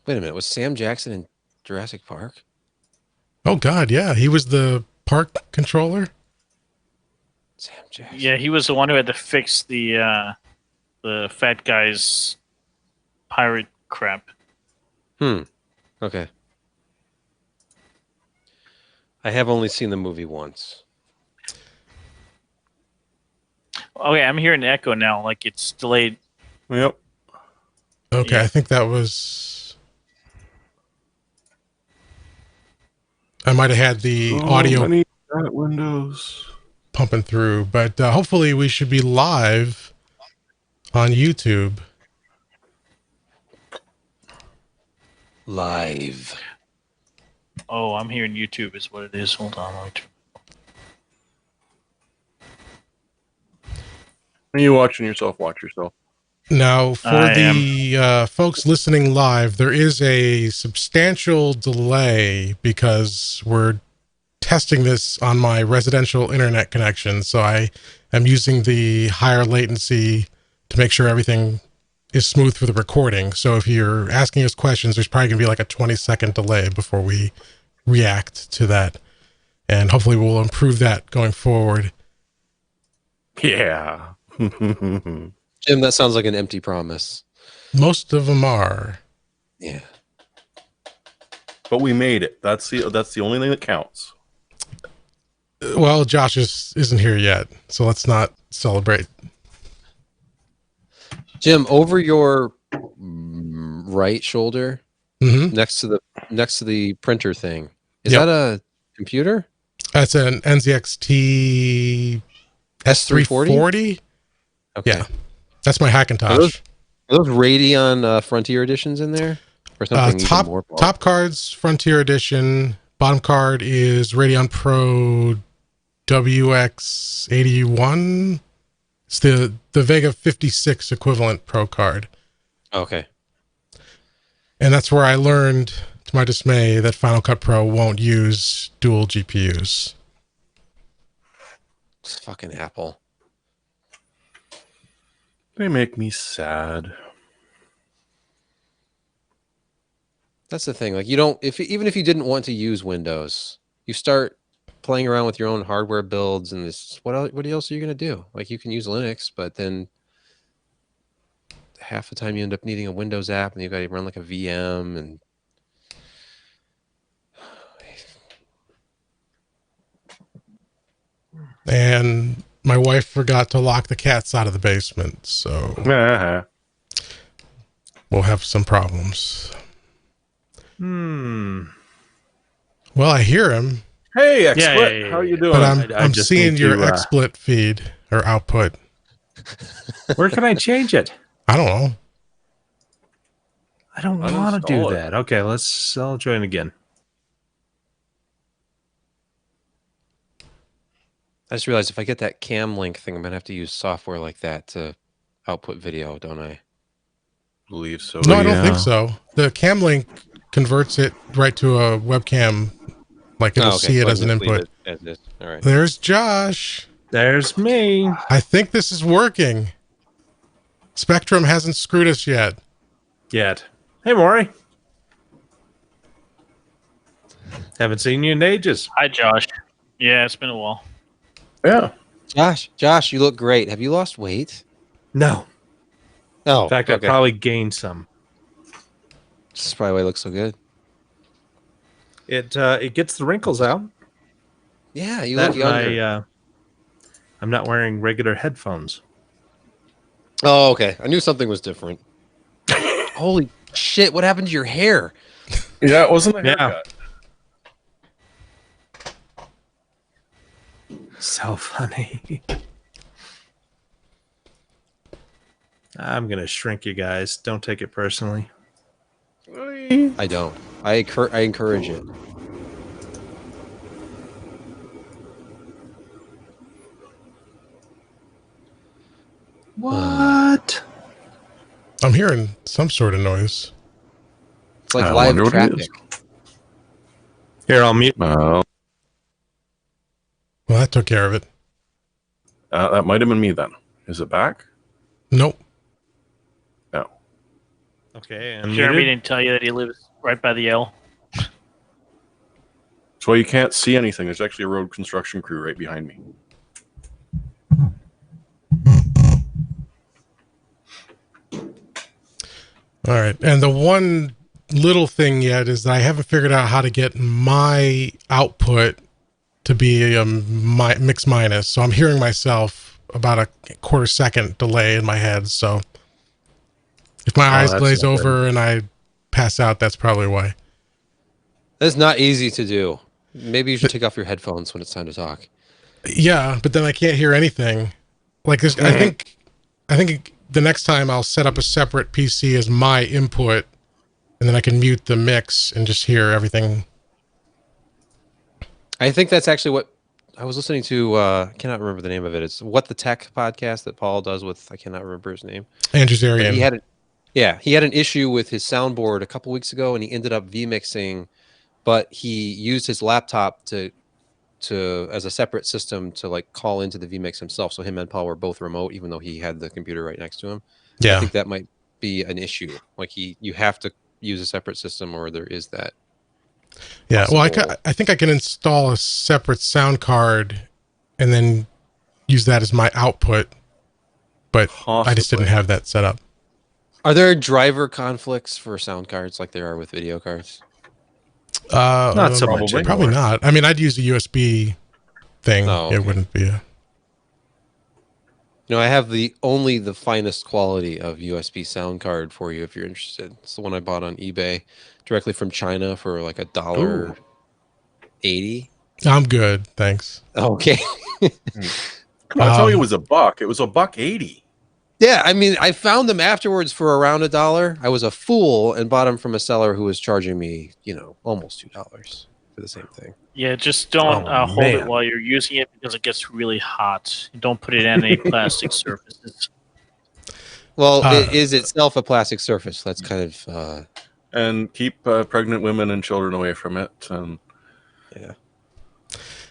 Wait a minute. Was Sam Jackson in Jurassic Park? Oh God, yeah, he was the park controller. Sam Jackson. Yeah, he was the one who had to fix the fat guy's pirate crap. Okay. I have only seen the movie once. Okay, I'm hearing an echo now, like it's delayed. Yep. Okay, Yeah. I think that was. I might have had the audio Many windows. pumping through, but hopefully we should be live on YouTube. Live. Oh, I'm hearing YouTube is what it is. Hold on, wait. Are you watching yourself? Watch yourself. Now, for I the folks listening live, there is a substantial delay because we're testing this on my residential internet connection. So I am using the higher latency to make sure everything is smooth for the recording. So if you're asking us questions, there's probably going to be like a 20-second delay before we react to that. And hopefully we'll improve that going forward. Yeah. Jim, that sounds like an empty promise. Most of them are. Yeah. But we made it. That's the only thing that counts. Well, Josh isn't here yet, so let's not celebrate. Jim, over your right shoulder, Mm-hmm. next to the printer thing, is Yep. that a computer? That's an NZXT S340. Okay. Yeah, that's my Hackintosh. Are those Radeon Frontier editions in there, or something even more? Top card's Frontier Edition. Bottom card is Radeon Pro WX81. It's the Vega 56 equivalent Pro card. Okay. And that's where I learned, to my dismay, that Final Cut Pro won't use dual GPUs. It's fucking Apple. They make me sad. That's the thing. Like, you don't, even if you didn't want to use Windows, you start playing around with your own hardware builds, and this, what else are you going to do? Like, you can use Linux, but then half the time you end up needing a Windows app, and you got to run like a VM, and And my wife forgot to lock the cats out of the basement, so we'll have some problems. Well, I hear him, Hey, XSplit, Yeah. how you doing? but I'm just seeing need your to, XSplit feed or output. Where can I change it? I don't know. I don't Uninstall want to do it. that. Okay, I'll join again. I just realized if I get that cam link thing, I'm going to have to use software like that to output video, don't I? Believe so. No, I don't think so. The cam link converts it right to a webcam, like it'll see it So I as an just leave input. it as is. All right. There's Josh. There's me. I think this is working. Spectrum hasn't screwed us yet. Yet. Hey, Maury. Haven't seen you in ages. Hi, Josh. Yeah, it's been a while. Yeah. Josh, you look great. Have you lost weight? No. Oh, In fact, okay. I probably gained some. This is probably why it looks so good. It gets the wrinkles out. Yeah, you That look younger. I'm not wearing regular headphones. Oh, okay. I knew something was different. Holy shit! What happened to your hair? Yeah, it wasn't a Yeah. haircut. So funny. I'm gonna shrink you guys. Don't take it personally. I don't. I encourage it. What? I'm hearing some sort of noise. It's like I live wonder what it traffic. is. Here, I'll mute. Well, that took care of it. That might have been me then. Is it back? Nope. No. Okay, and Jeremy muted. didn't tell you that he lives right by the L. That's why you can't see anything. There's actually a road construction crew right behind me. All right. And the one little thing yet is that I haven't figured out how to get my output to be a mix minus. So I'm hearing myself about a quarter second delay in my head. So if my eyes that's glaze not good. over and I pass out, that's probably why. That's not easy to do. Maybe you should take off your headphones when it's time to talk. Yeah, but then I can't hear anything. Like this, I think the next time I'll set up a separate PC as my input, and then I can mute the mix and just hear everything. I think that's actually what I was listening to. I cannot remember the name of it. It's What the Tech podcast that Paul does with, I cannot remember his name. Andrew But Zarian. he had an issue with his soundboard a couple weeks ago, and he ended up vmixing, but he used his laptop to as a separate system to like call into the vmix himself. So him and Paul were both remote, even though he had the computer right next to him. I Yeah. think that might be an issue. Like you have to use a separate system, or there is that. Yeah, well, possible- I think I can install a separate sound card and then use that as my output, but I just didn't Possibly. have that set up. Are there driver conflicts for sound cards like there are with video cards? Not so much Probably. Probably anymore. not. I mean, I'd use a USB thing. Oh, okay. It wouldn't be a... No, I have only the finest quality of USB sound card for you if you're interested. It's the one I bought on eBay directly from China for like $1.80. I'm good, thanks. Okay. Come on, I tell you it was $1. It was $1.80. Yeah, I mean, I found them afterwards for around $1. I was a fool and bought them from a seller who was charging me, almost $2 for the same thing. Yeah, just don't Oh, hold it man. while you're using it because it gets really hot. Don't put it on any plastic surfaces. Well, Uh, it is itself a plastic surface. That's kind of And keep pregnant women and children away from it. And yeah.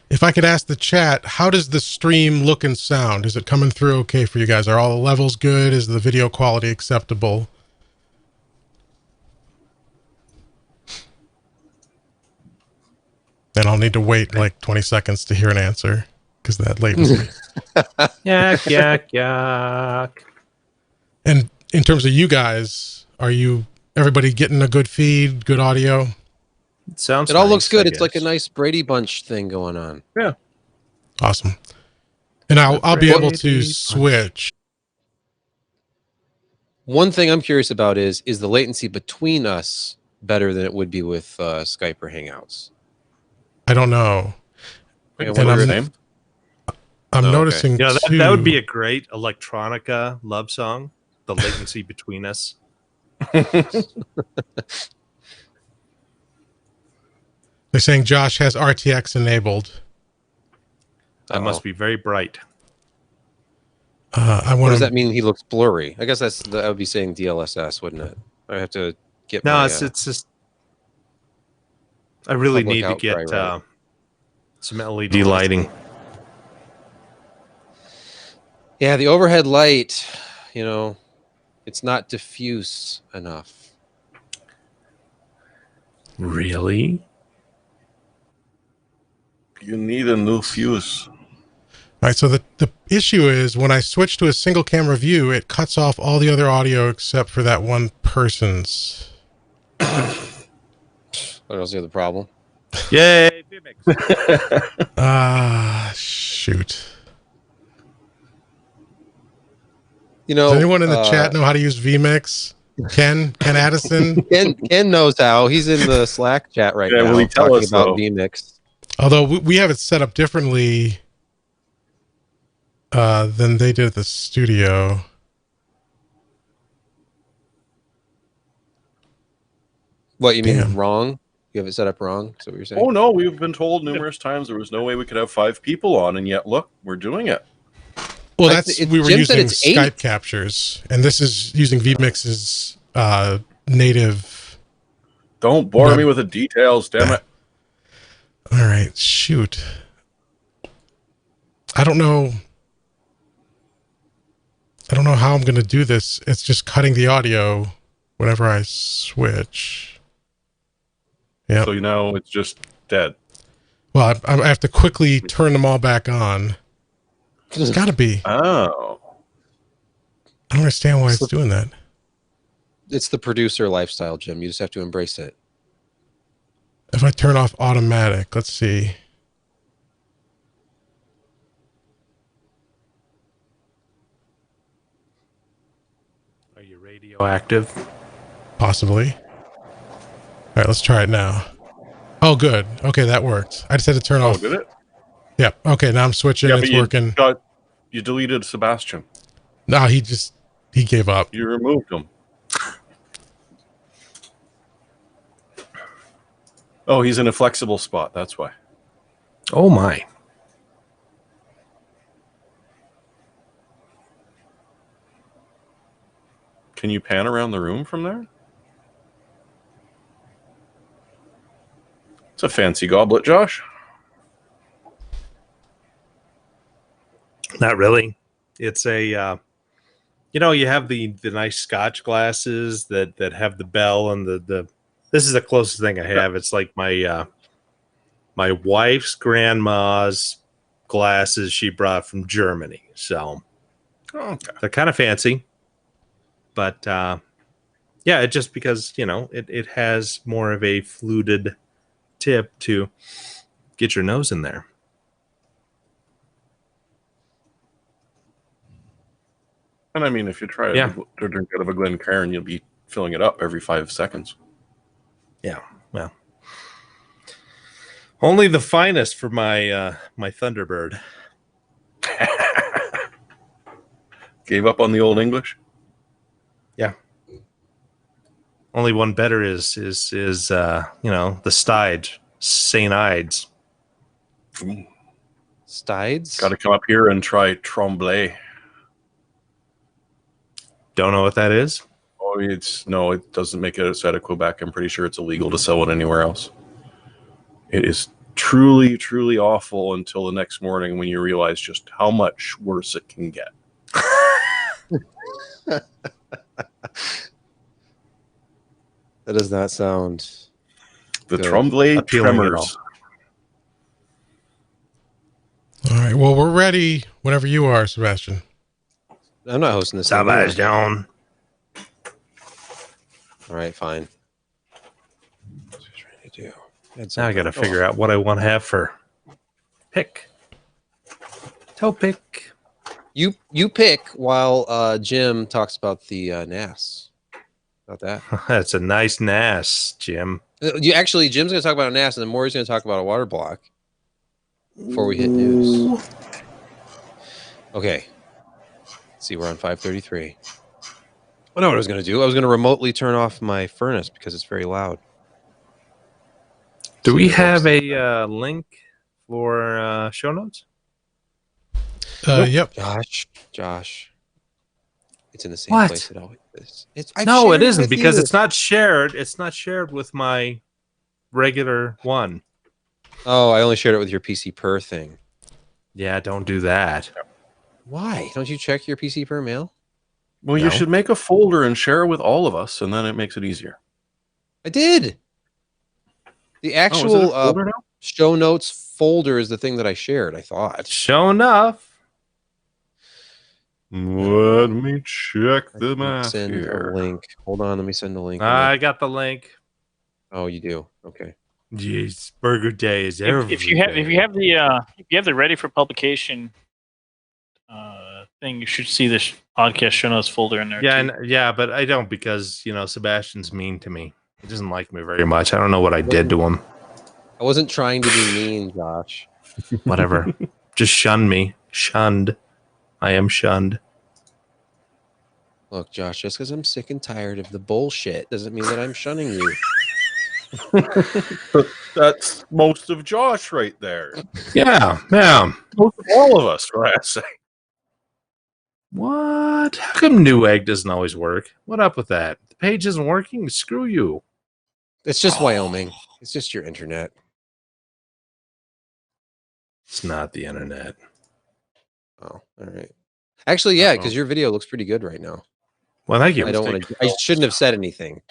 If I could ask the chat, how does the stream look and sound? Is it coming through okay for you guys? Are all the levels good? Is the video quality acceptable? And I'll need to wait like 20 seconds to hear an answer because that latency. Yak, yak, yak. And in terms of you guys, are everybody getting a good feed, good audio? It sounds It all nice, looks good. I It's like a guess. nice Brady Bunch thing going on. Awesome. And I'll be able to Brady switch. One thing I'm curious about is the latency between us better than it would be with Skype or Hangouts? I don't know. Wait, And what's I'm- your name? I'm Oh, okay. noticing You know, too. that would be a great electronica love song. The latency between us. They're saying Josh has RTX enabled. That must be very bright. I What want does to. that mean? He looks blurry. I guess that would be saying DLSS, wouldn't it? I have to get No, my, it's just. I really public need to outcry get right. some LED lighting. Yeah, the overhead light, it's not diffuse enough. Really? You need a new fuse. All right, so the issue is when I switch to a single camera view, it cuts off all the other audio except for that one person's. What else is the problem? Yay! Vmix. Shoot. Does Does anyone in the chat know how to use vMix? Ken Addison? Ken knows how. He's in the Slack chat right Yeah, now will he tell talking us, about though? vMix. Although we have it set up differently than they did at the studio. What, you mean Damn. wrong? You have it set up wrong? Is that what you're saying? Oh no, we've been told numerous times there was no way we could have 5 people on, and yet look, we're doing it. Well, I that's th- we were Jim said using it's Skype 8. captures, and this is using vMix's native. Don't bore Web- me with the details, damn it. All right, shoot. I don't know how I'm going to do this. It's just cutting the audio whenever I switch. Yep. So now it's just dead. Well, I have to quickly turn them all back on. It's got to be. Oh. I don't understand why it's doing that. It's the producer lifestyle, Jim. You just have to embrace it. If I turn off automatic, let's see. Are you radioactive? Possibly. All right, let's try it now. Oh, good. Okay, that worked. I just had to turn Oh, off. did it? Yep. Okay, now I'm switching. Yeah, It's but working. you deleted Sebastian. No, he gave up. You removed him. Oh, he's in a flexible spot. That's why. Oh my. Can you pan around the room from there? It's a fancy goblet, Josh. Not really. It's a you have the nice Scotch glasses that have the bell and the. This is the closest thing I have. It's like my my wife's grandma's glasses she brought from Germany. So Okay. they're kind of fancy, but yeah, it just because it has more of a fluted tip to get your nose in there. And I mean, if you try Yeah. to drink out of a Glencairn, you'll be filling it up every 5 seconds. Yeah, well, only the finest for my my Thunderbird. Gave up on the old English. Yeah. Only one better is the Stide St. Ides. Stides? Got to come up here and try Tremblay. Don't know what that is. Oh, it doesn't make it outside of Quebec. I'm pretty sure it's illegal to sell it anywhere else. It is truly, truly awful until the next morning when you realize just how much worse it can get. That does not sound The good. Tremblay Appealing at Tremors. All right. Well, we're ready whenever you are, Sebastian. I'm not hosting this anymore. Sebastian. All right, fine. What was I trying to do? Now I got to figure out what I want to have for pick. Toe pick. You pick while Jim talks about the NAS. About that. That's a nice NAS, Jim. Jim's going to talk about a NAS, and then Maury's going to talk about a water block before we hit news. Okay. Let's see, we're on 5:33. I know what I was going to do. I was going to remotely turn off my furnace because it's very loud. Do See we if it have works. a link for show notes? Yep. Josh. It's in the same What? place it always is. No, it shared isn't with because you. it's not shared. It's not shared with my regular one. Oh, I only shared it with your PC per thing. Yeah, don't do that. Why? Don't you check your PC per mail? Well, No. you should make a folder and share with all of us, and then it makes it easier. I did. The Oh, is it a actual folder now? show notes folder is the thing that I shared, I thought. Show enough. Let me check the Let me math send here. a link. Hold on, let me send a link. I got the link. Oh, you do? Okay. Jeez, Burger Day is If you have the ready for publication thing, you should see this podcast show notes folder in there. Yeah, too. yeah, but I don't because Sebastian's mean to me. He doesn't like me very much. I don't know what I did to him. I wasn't trying to be mean, Josh. Whatever. Just shun me. Shunned. I am shunned. Look, Josh, just because I'm sick and tired of the bullshit doesn't mean that I'm shunning you. That's most of Josh right there. Yeah, yeah. Most of all of us, for God's sake. What? How come Newegg doesn't always work? What up with that? The page isn't working? Screw you. It's just Wyoming. It's just your internet. It's not the internet. Oh, all right. Actually, yeah, because your video looks pretty good right now. Well, thank you. I don't want to. I shouldn't have said anything.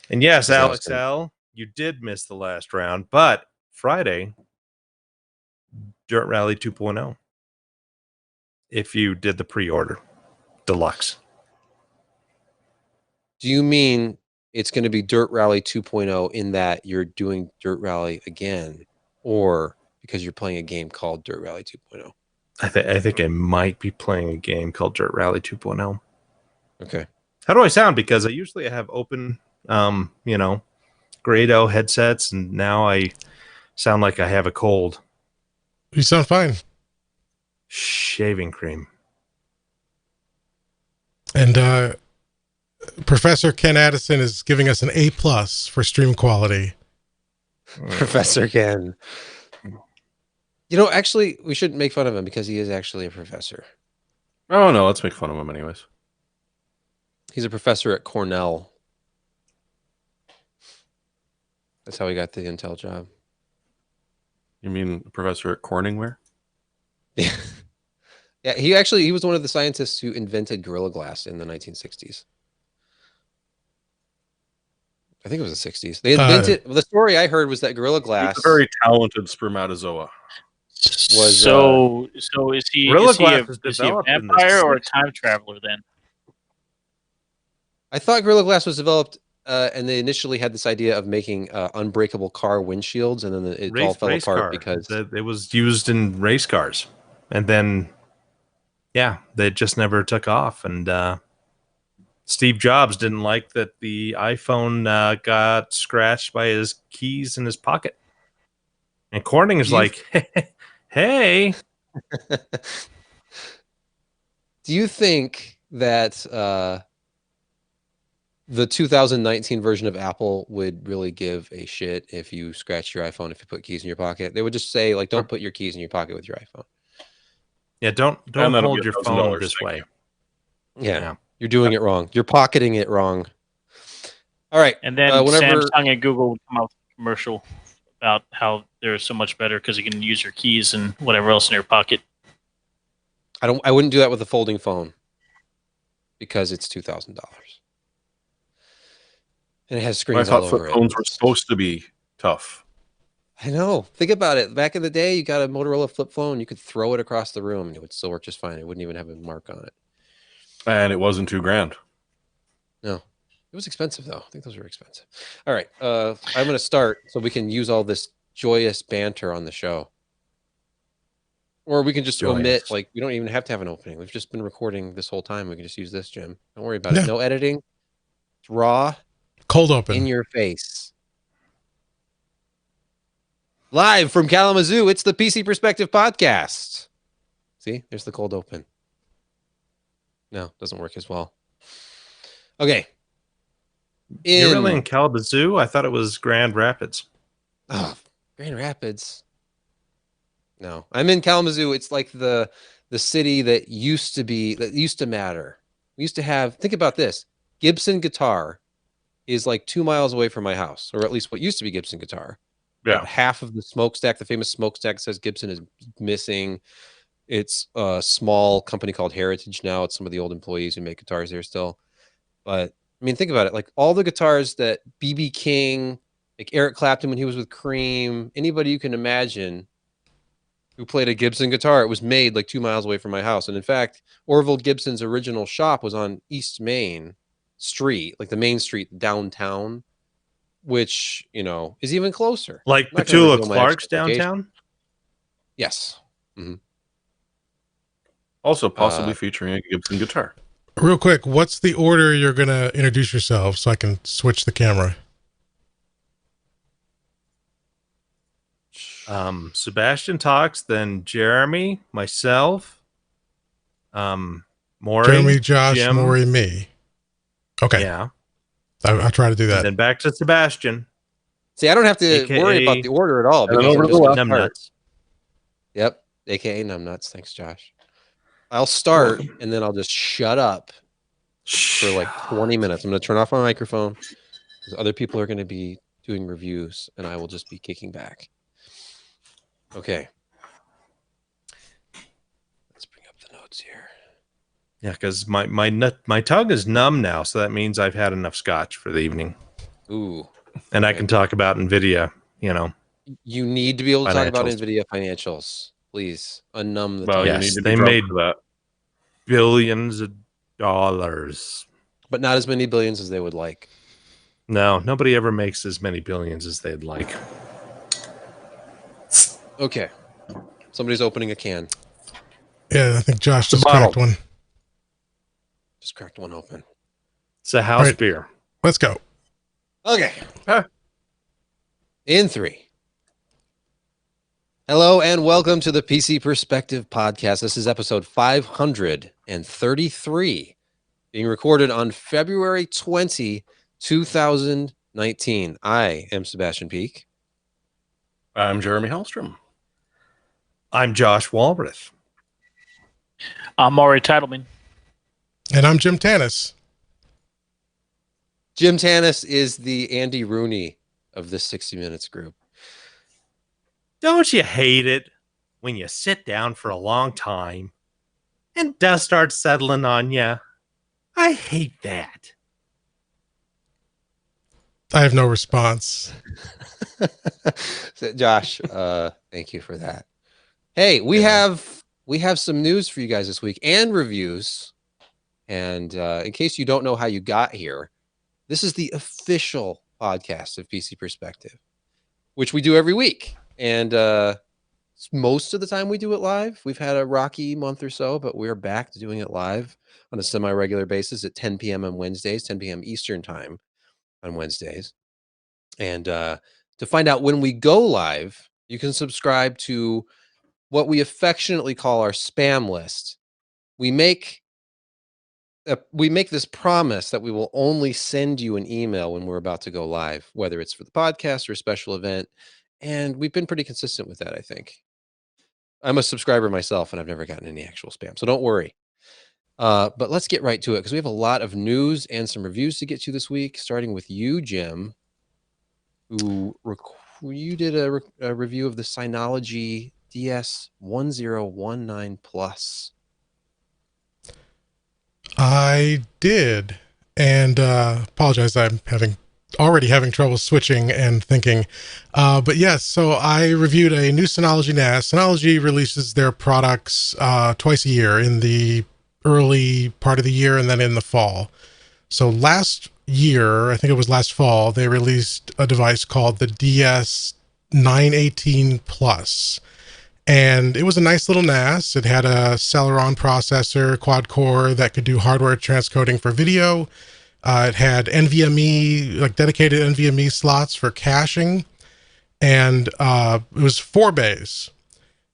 And yes, Because I was Alex gonna- L, you did miss the last round, but Friday, Dirt Rally 2.0. If you did the pre-order, deluxe. Do you mean it's going to be Dirt Rally 2.0 in that you're doing Dirt Rally again, or because you're playing a game called Dirt Rally 2.0? I think I might be playing a game called Dirt Rally 2.0. Okay. How do I sound? Because I usually have open, Grado headsets, and now I sound like I have a cold. You sound fine. Shaving cream. And Professor Ken Addison is giving us an A+ for stream quality. Professor Ken. You know, actually, we shouldn't make fun of him because he is actually a professor. Oh no, let's make fun of him anyways. He's a professor at Cornell. That's how he got the Intel job. You mean professor at Corningware? Yeah. Yeah, he was one of the scientists who invented Gorilla Glass in the 1960s. I think it was the 60s. They invented the story I heard was that Gorilla Glass He's a very talented spermatozoa. was So is he Gorilla is he a, Glass was is he a developed in the vampire or a 60s. time traveler then? I thought Gorilla Glass was developed and they initially had this idea of making unbreakable car windshields, and then it all fell apart car. because It was used in race cars, and then they just never took off. And Steve Jobs didn't like that the iPhone got scratched by his keys in his pocket, and Corning is Do you- like, "Hey, do you think that the 2019 version of Apple would really give a shit if you scratch your iPhone if you put keys in your pocket? They would just say, like, don't put your keys in your pocket with your iPhone. yeah, don't And that'll hold be your $1,000, phone this thank way." you. Yeah, Yeah. you're doing it wrong. You're pocketing it wrong. All right. And then Whenever Samsung and Google would come out with a commercial about how they're so much better because you can use your keys and whatever else in your pocket. I wouldn't do that with a folding phone because it's $2,000 and it has I screens thought all flip over it. phones were supposed to be tough. I know. Think about it. Back in the day, you got a Motorola flip phone, you could throw it across the room and it would still work just fine. It wouldn't even have a mark on it. And it wasn't $2,000. No. It was expensive though. I think those were expensive. All right. I'm going to start so we can use all this joyous banter on the show. Or we can just omit, Joyous. like, we don't even have to have an opening. We've just been recording this whole time. We can just use this, Jim. Don't worry about Yeah. it. No editing. It's raw, Cold open. in your face. Live from Kalamazoo, it's the PC Perspective Podcast. See, there's the cold open. No, doesn't work as well. Okay. You're really in Kalamazoo? I thought it was Grand Rapids. Oh, Grand Rapids. No, I'm in Kalamazoo. It's like the city that used to matter. We used to have, think about this. Gibson Guitar is like 2 miles away from my house, or at least what used to be Gibson Guitar. Yeah. Half of the smokestack, the famous smokestack says Gibson is missing. It's a small company called Heritage now. It's some of the old employees who make guitars there still. But I mean, think about it. Like all the guitars that B.B. King, like Eric Clapton when he was with Cream, anybody you can imagine who played a Gibson guitar, it was made like 2 miles away from my house. And in fact, Orville Gibson's original shop was on East Main Street, like the main street downtown, which, you know, is even closer. Like I'm not gonna Petula reveal my Clark's actual location. downtown? Yes. Also possibly featuring a Gibson guitar. Real quick, what's the order you're going to introduce yourself so I can switch the camera? Sebastian talks, then Jeremy, myself, Maury, Jeremy, Josh, Jim. Maury, me. Okay. Yeah. I'll try to do And that. then back to Sebastian. See, I don't have to AKA worry about the order at all And because over I'm to just the gonna start. Numbnuts. Yep, aka numbnuts. Thanks, Josh. I'll start and then I'll just shut up for like 20 minutes. I'm going to turn off my microphone because other people are going to be doing reviews and I will just be kicking back. Okay. Let's bring up the notes here. Yeah, because my tongue is numb now, so that means I've had enough scotch for the evening, Ooh. and I Okay. can talk about Nvidia. You need to be able to talk about Financials. NVIDIA financials. Please unnumb the Well, tongue. you Yes, need to be they drunk made for that. billions of dollars. But not as many billions as they would like. No, nobody ever makes as many billions as they'd like. Okay. Somebody's opening a can. Yeah, I think Josh The just cracked bottle. one. Just cracked one open. It's a house Right. beer. Let's go. Okay. Huh. In 3. Hello and welcome to the PC Perspective Podcast. This is episode 533, being recorded on February 20, 2019. I am Sebastian Peak. I'm Jeremy Hellstrom. I'm Josh Walrath. I'm Maury Titleman. And I'm Jim Tanis. Jim Tanis is the Andy Rooney of this 60 Minutes group. Don't you hate it when you sit down for a long time and dust starts settling on you? I hate that. I have no response. So, Josh, thank you for that. Hey, we have some news for you guys this week and reviews. And in case you don't know how you got here, this is the official podcast of PC Perspective, which we do every week. And most of the time we do it live. We've had a rocky month or so, but we're back to doing it live on a semi-regular basis at 10 p.m. on Wednesdays, 10 p.m. Eastern time on Wednesdays. And to find out when we go live, you can subscribe to what we affectionately call our spam list. We make this promise that we will only send you an email when we're about to go live, whether it's for the podcast or a special event. And we've been pretty consistent with that, I think. I'm a subscriber myself, and I've never gotten any actual spam, so don't worry. But let's get right to it, because we have a lot of news and some reviews to get to this week, starting with you, Jim, who you did a review of the Synology DS1019 Plus. I did. And apologize, I'm already having trouble switching and thinking. But yes, so I reviewed a new Synology NAS. Synology releases their products twice a year, in the early part of the year and then in the fall. So last year, I think it was last fall, they released a device called the DS918 Plus. And it was a nice little NAS. It had a Celeron processor, quad core, that could do hardware transcoding for video. It had NVMe, like dedicated NVMe slots for caching. And it was 4 bays.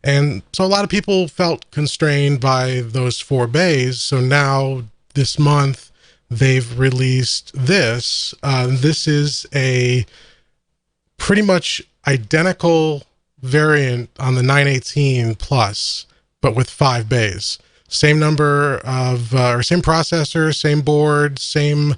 And so a lot of people felt constrained by those 4 bays. So now this month, they've released this. This is a pretty much identical variant on the 918 Plus, but with 5 bays. Same number of, or same processor, same board, same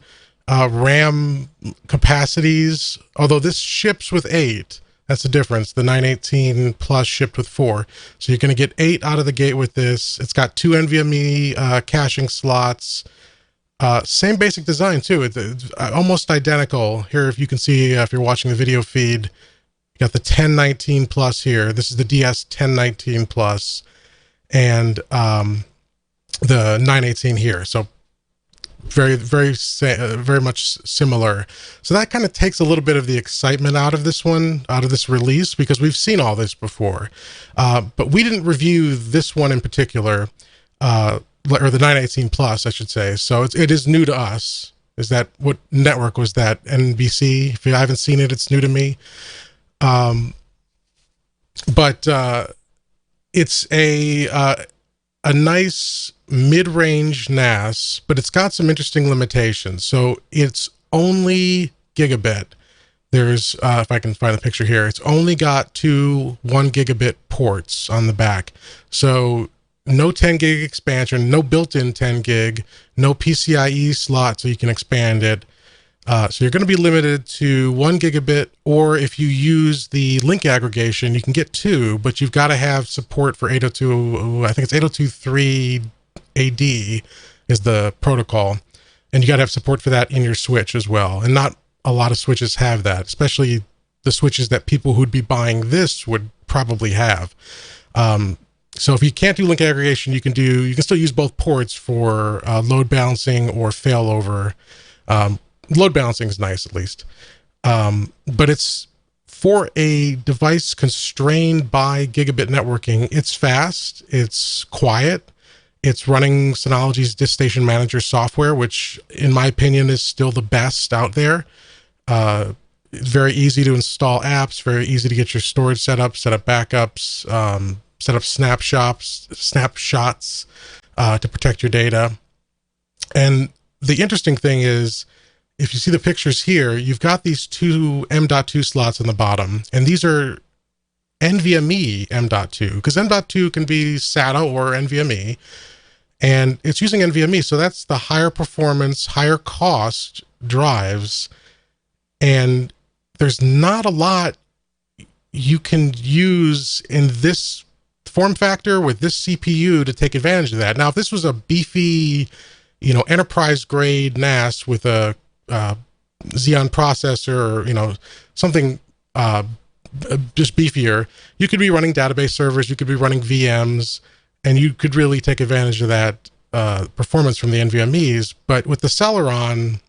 RAM capacities. Although this ships with 8. That's the difference. The 918 Plus shipped with 4. So you're going to get 8 out of the gate with this. It's got 2 NVMe caching slots. Same basic design too. It's almost identical. Here, if you can see, if you're watching the video feed, you got the 1019 Plus here. This is the DS 1019 Plus, and the 918 here. So very much similar. So that kind of takes a little bit of the excitement out of this one, out of this release, because we've seen all this before. But we didn't review this one in particular, or the 918 Plus, I should say. So it is new to us. Is that what network was that? NBC? If you haven't seen it, it's new to me. But it's a nice mid-range NAS, but it's got some interesting limitations. So it's only gigabit. There's, if I can find the picture here, it's only got 2 1 gigabit ports on the back. So no 10 gig expansion, no built-in 10 gig, no PCIe slot so you can expand it. So you're going to be limited to 1 gigabit, or if you use the link aggregation, you can get 2, but you've got to have support for 802. I think it's 802.3 AD is the protocol. And you got to have support for that in your switch as well. And not a lot of switches have that, especially the switches that people who'd be buying this would probably have. So if you can't do link aggregation, you can still use both ports for load balancing or failover. Load balancing is nice, at least. But it's for a device constrained by gigabit networking. It's fast, it's quiet, it's running Synology's Disk Station Manager software, which in my opinion is still the best out there. It's very easy to install apps, very easy to get your storage set up backups, set up snapshots to protect your data. And the interesting thing is, if you see the pictures here, you've got these two M.2 slots on the bottom, and these are NVMe M.2, because M.2 can be SATA or NVMe, and it's using NVMe, so that's the higher performance, higher cost drives, and there's not a lot you can use in this form factor with this CPU to take advantage of that. Now, if this was a beefy, enterprise grade NAS with a Xeon processor, or something just beefier, you could be running database servers, you could be running VMs, and you could really take advantage of that performance from the NVMe's. But with the Celeron,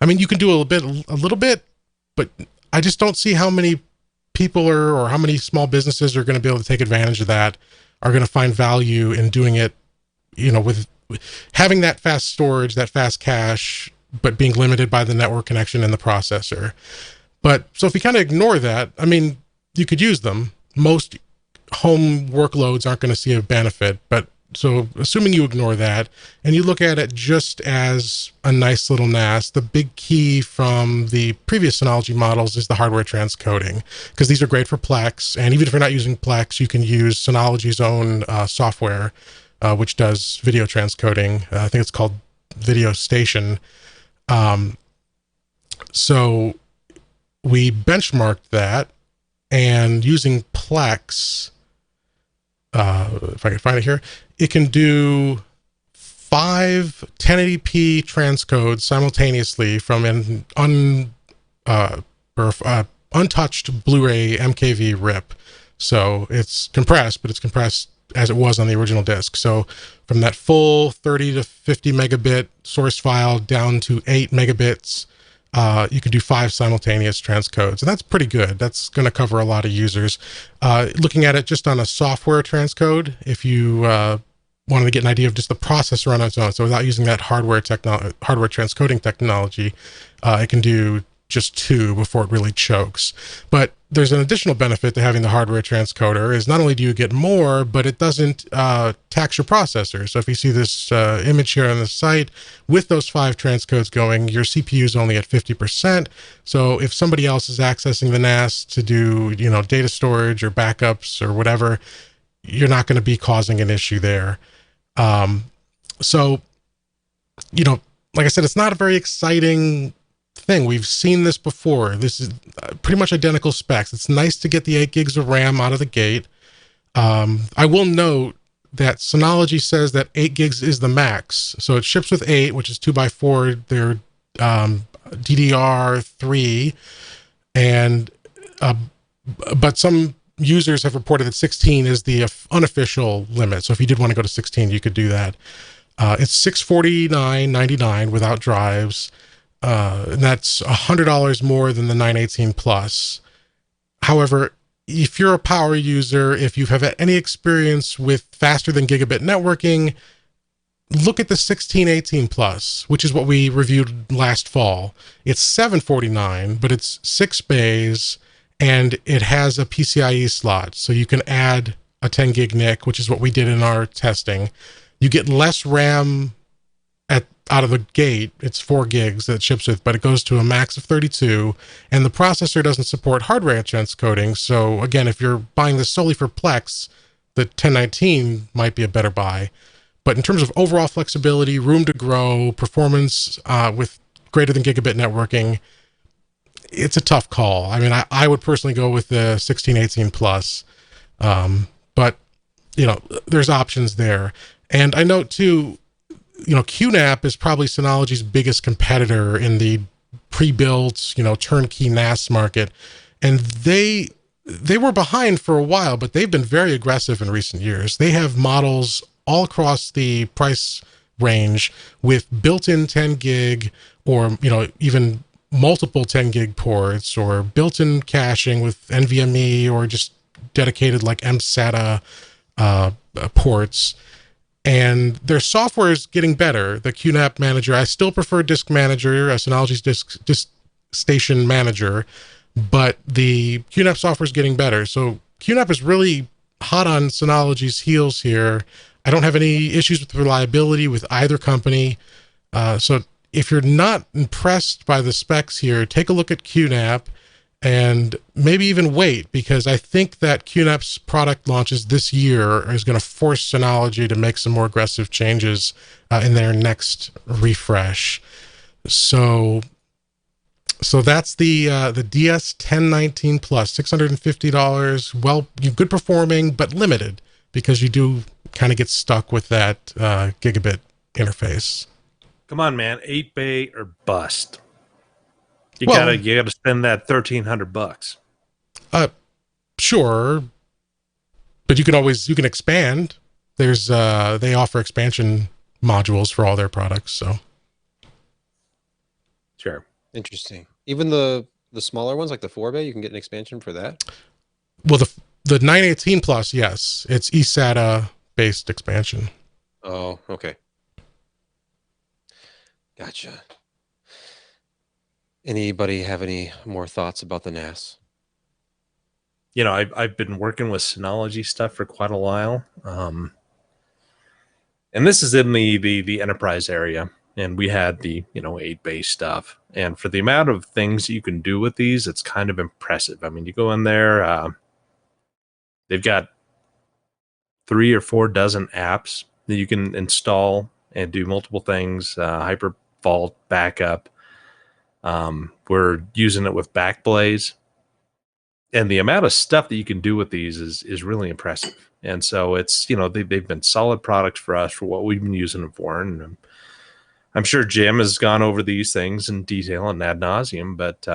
I mean, you can do a little bit, but I just don't see how many people or how many small businesses are going to be able to take advantage of that, are going to find value in doing it, with having that fast storage, that fast cache, but being limited by the network connection and the processor. But so if you kind of ignore that, I mean, you could use them. Most home workloads aren't going to see a benefit, but so assuming you ignore that and you look at it just as a nice little NAS, the big key from the previous Synology models is the hardware transcoding, because these are great for Plex. And even if you're not using Plex, you can use Synology's own software, which does video transcoding. I think it's called Video Station. So we benchmarked that, and using Plex, if I can find it here, it can do 5 1080p transcodes simultaneously from an untouched Blu-ray MKV rip. So it's compressed, but it's compressed as it was on the original disc. So from that full 30 to 50 megabit source file down to 8 megabits, you can do 5 simultaneous transcodes, and that's pretty good. That's going to cover a lot of users. Looking at it just on a software transcode, if you wanted to get an idea of just the processor on its own, so without using that hardware transcoding technology, it can do just 2 before it really chokes. But there's an additional benefit to having the hardware transcoder, is not only do you get more, but it doesn't tax your processor. So if you see this image here on the site with those 5 transcodes going, your CPU is only at 50%. So if somebody else is accessing the NAS to do, data storage or backups or whatever, you're not going to be causing an issue there. So, like I said, it's not a very exciting thing. We've seen this before. This is pretty much identical specs. It's nice to get the 8 gigs of RAM out of the gate. I will note that Synology says that 8 gigs is the max. So it ships with 8, which is 2x4. They're DDR3, and but some users have reported that 16 is the unofficial limit. So if you did want to go to 16, you could do that. It's $649.99 without drives. And that's $100 more than the 918 Plus. However, if you're a power user, if you have any experience with faster than gigabit networking, look at the 1618 Plus, which is what we reviewed last fall. It's $749, but it's 6 bays, and it has a PCIe slot. So you can add a 10 gig NIC, which is what we did in our testing. You get less RAM out of the gate. It's 4 gigs that it ships with, but it goes to a max of 32, and the processor doesn't support hardware transcoding. So again, if you're buying this solely for Plex, the 1019 might be a better buy. But in terms of overall flexibility, room to grow, performance with greater than gigabit networking, it's a tough call. I mean, I would personally go with the 1618 Plus, but there's options there. And I note too, QNAP is probably Synology's biggest competitor in the pre-built, turnkey NAS market, and they were behind for a while, but they've been very aggressive in recent years. They have models all across the price range with built-in 10 gig or even multiple 10 gig ports, or built-in caching with NVMe, or just dedicated like MSATA ports. And their software is getting better. The QNAP manager, I still prefer Disk Manager, Synology's Disk Station Manager, but the QNAP software is getting better. So QNAP is really hot on Synology's heels here. I don't have any issues with reliability with either company. So if you're not impressed by the specs here, take a look at QNAP and maybe even wait, because I think that QNAP's product launches this year is going to force Synology to make some more aggressive changes in their next refresh. So that's the DS 1019 Plus, $650. Well, good performing, but limited, because you do kind of get stuck with that gigabit interface. Come on, man, 8-bay or bust. You Well, gotta spend that $1,300. Sure, but you can expand. There's they offer expansion modules for all their products, so Sure. Interesting. Even the smaller ones, like the 4-bay, you can get an expansion for that. well, the 918 Plus, yes, it's eSATA based expansion. Oh, okay. Gotcha. Anybody have any more thoughts about the NAS? I've been working with Synology stuff for quite a while, and this is in the enterprise area, and we had the 8-bay stuff, and for the amount of things you can do with these, it's kind of impressive. I mean, you go in there, they've got 3 or 4 dozen apps that you can install and do multiple things, hyper vault backup. We're using it with Backblaze, and the amount of stuff that you can do with these is really impressive. And so it's they've been solid products for us for what we've been using them for, and I'm sure Jim has gone over these things in detail and ad nauseum, but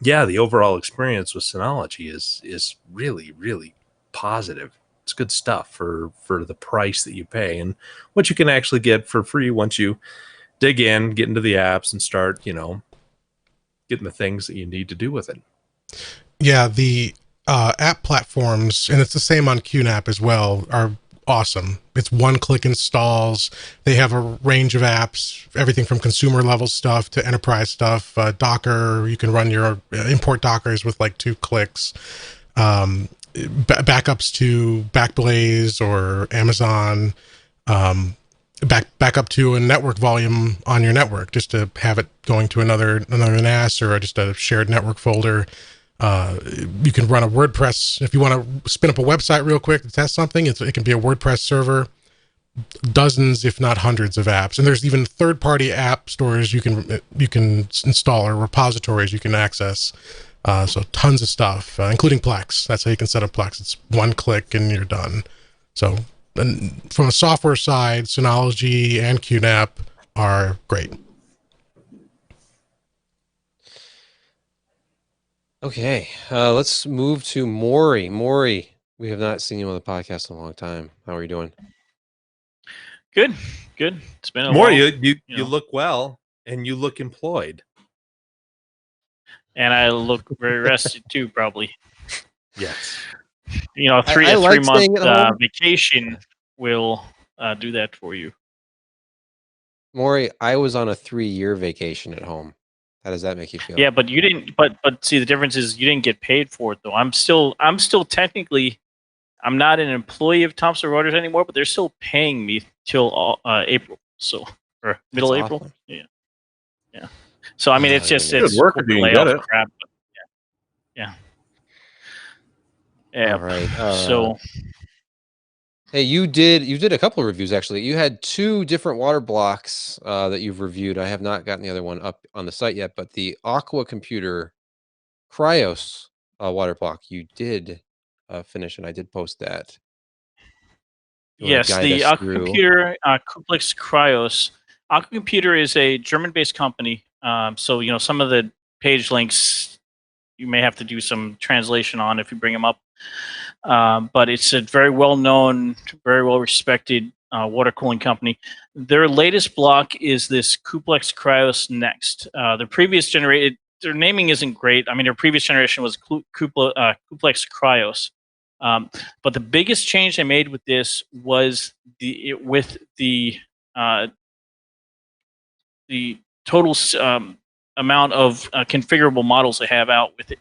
yeah, the overall experience with Synology is really, really positive. It's good stuff for the price that you pay, and what you can actually get for free once you dig in, get into the apps, and start getting the things that you need to do with it. Yeah, the app platforms, and it's the same on QNAP as well, are awesome. It's one-click installs. They have a range of apps, everything from consumer level stuff to enterprise stuff. Docker, you can run your import Dockers with like 2 clicks. Backups to Backblaze or Amazon. Back up to a network volume on your network, just to have it going to another NAS or just a shared network folder. You can run a WordPress if you want to spin up a website real quick to test something. It can be a WordPress server, dozens, if not hundreds, of apps, and there's even third-party app stores you can install, or repositories you can access. So tons of stuff, including Plex. That's how you can set up Plex. It's one click and you're done. So, and from a software side, Synology and QNAP are great. Okay, let's move to Maury. Maury, we have not seen you on the podcast in a long time. How are you doing? Good. It's been a More, while. you look well, and you look employed. And I look very rested too, probably. Yes. A I 3 like month staying at home. vacation will do that for you. Maury, I was on a 3-year vacation at home. How does that make you feel? Yeah, but you didn't. But see, the difference is you didn't get paid for it though. I'm still technically, I'm not an employee of Thomson Reuters anymore, but they're still paying me till April, so or middle That's April. awesome. Yeah. So I mean, it's just Good it's work if you can get layoff it. crap. But yeah. All right. So Hey, you did a couple of reviews actually. You had 2 different water blocks that you've reviewed. I have not gotten the other one up on the site yet, but the Aqua Computer Cryos water block you did finish, and I did post that. You want to Yes, guide the us through? Aquacomputer Kuplex Cryos. Aquacomputer is a German-based company. So some of the page links you may have to do some translation on if you bring them up. But it's a very well-known, very well-respected water cooling company. Their latest block is this Kuplex Cryos Next. Their naming isn't great. I mean, their previous generation was Kuplex Cryos. But the biggest change they made with this was the total amount of configurable models they have out with it.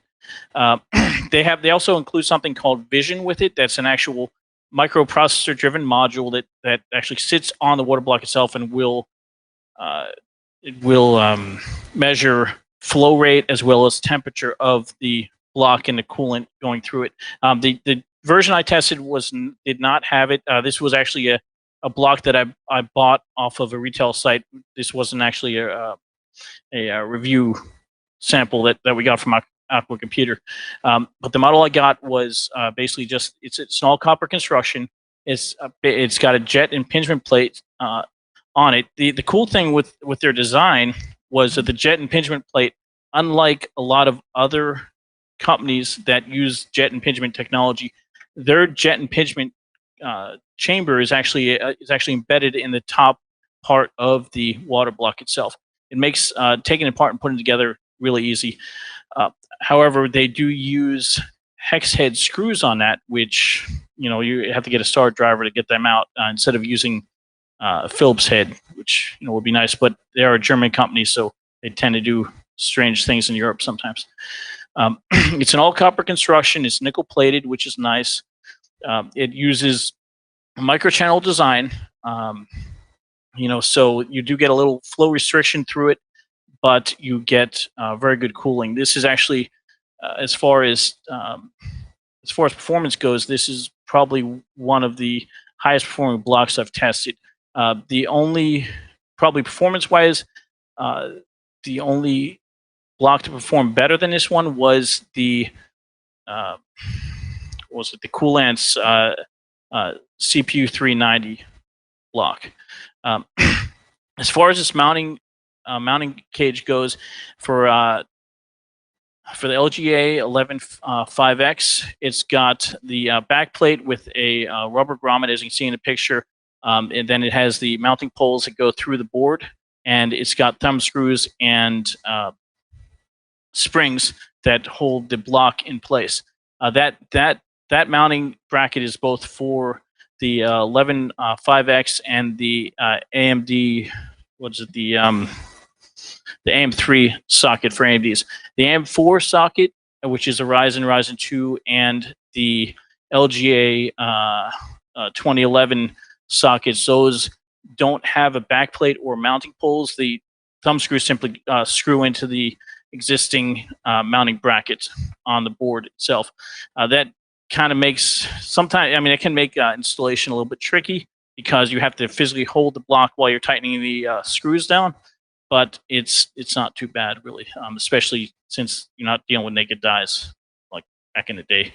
They also include something called Vision with it. That's an actual microprocessor-driven module that actually sits on the water block itself and will measure flow rate as well as temperature of the block and the coolant going through it. The version I tested did not have it. This was actually a block that I bought off of a retail site. This wasn't actually a review sample that we got from Aquacomputer. But the model I got was basically just it's an all copper construction. It's got a jet impingement plate on it. The cool thing with their design was that the jet impingement plate, unlike a lot of other companies that use jet impingement technology, their jet impingement chamber is actually embedded in the top part of the water block itself. It makes taking it apart and putting it together really easy. However, they do use hex head screws on that, which you have to get a star driver to get them out instead of using Phillips head, which would be nice. But they are a German company, so they tend to do strange things in Europe sometimes. It's an all copper construction. It's nickel plated, which is nice. It uses a microchannel design. So you do get a little flow restriction through it, but you get very good cooling. This is actually, as far as performance goes, this is probably one of the highest performing blocks I've tested. The only, probably performance-wise, the only block to perform better than this one was the Coolant's CPU 390 block. As far as this mounting cage goes, for the LGA 11.5X, it's got the back plate with a rubber grommet, as you can see in the picture, and then it has the mounting poles that go through the board, and it's got thumb screws and springs that hold the block in place. That mounting bracket is both for the 11.5X and the AMD. What's it? The AM3 socket for AMDs. The AM4 socket, which is a Ryzen 2, and the LGA 2011 sockets, those don't have a backplate or mounting poles. The thumb screws simply screw into the existing mounting brackets on the board itself. That kind of makes it can make installation a little bit tricky because you have to physically hold the block while you're tightening the screws down. But it's not too bad, really, especially since you're not dealing with naked dies like back in the day.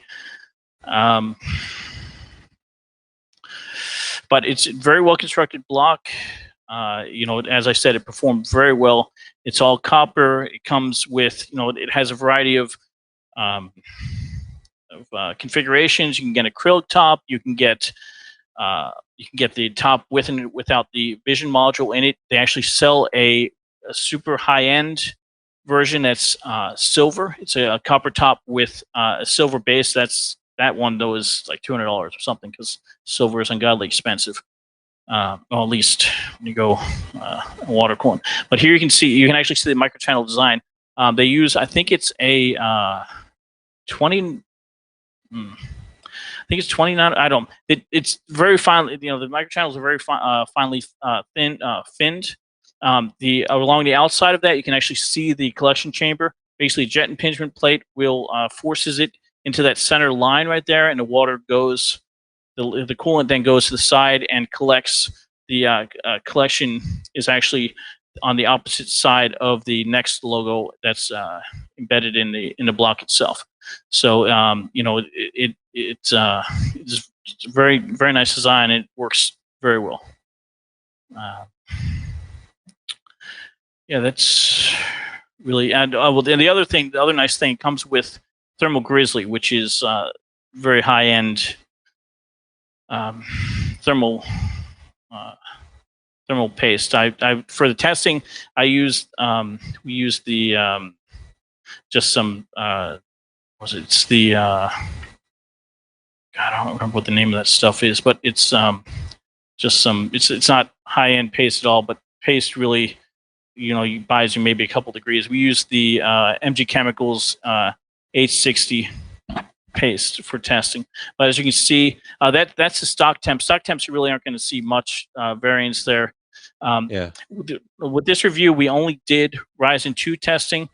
But it's a very well constructed block. As I said, it performed very well. It's all copper. It comes with, it has a variety of configurations. You can get acrylic top. You can get the top with and without the Vision module in it. They actually sell a super high-end version that's silver. It's a copper top with a silver base. That one though is like $200 or something because silver is ungodly expensive. Well, at least when you go water cooling. But here you can actually see the microchannel design. They use, I think it's a 20. I think it's 29. I don't. It's very finely. The microchannels are very finely finned. Along the outside of that, you can actually see the collection chamber. Basically, jet impingement plate will forces it into that center line right there, and the water goes. The coolant then goes to the side and collects. The collection is actually on the opposite side of the next logo that's embedded in the block itself. So it's a very very nice design. It works very well. Yeah, that's really and the other thing, the other nice thing comes with Thermal Grizzly, which is very high end thermal thermal paste. I for the testing, we used the just some it's the God, I don't remember what the name of that stuff is, but it's just some it's not high end paste at all, but paste really you buys you maybe a couple degrees. We use the MG Chemicals H60 paste for testing, but as you can see, that's the stock temp. Stock temps, you really aren't going to see much variance there. Yeah. With this review, we only did Ryzen 2 testing.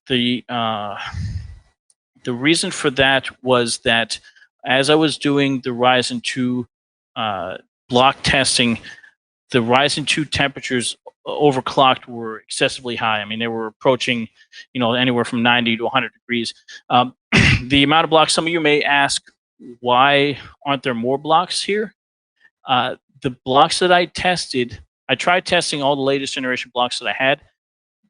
The reason for that was that as I was doing the Ryzen 2 block testing, the Ryzen 2 temperatures overclocked were excessively high. I mean, they were approaching, anywhere from 90 to 100 degrees. The amount of blocks, some of you may ask, why aren't there more blocks here? The blocks that I tested, I tried testing all the latest generation blocks that I had.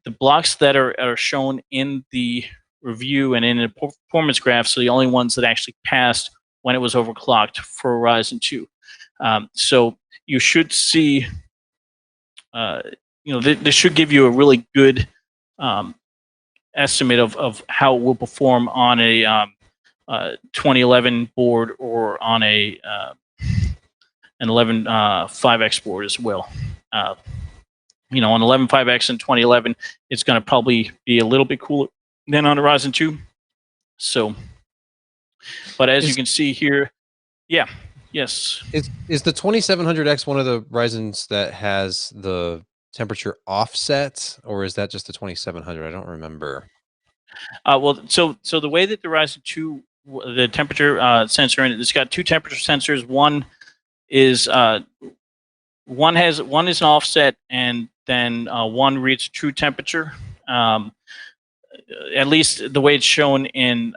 The blocks that are shown in the review and in the performance graphs are the only ones that actually passed when it was overclocked for Ryzen 2. So you should see, this should give you a really good estimate of how it will perform on a 2011 board or on an 11 5X board as well. On 11 5X and 2011, it's going to probably be a little bit cooler than on a Ryzen 2. So, but as you can see here, yeah, yes. Is the 2700X one of the Ryzens that has the temperature offset, or is that just the 2700? I don't remember. So the way that the Ryzen 2, the temperature sensor in it, it's got two temperature sensors. One is one is an offset, and then one reads true temperature. At least the way it's shown in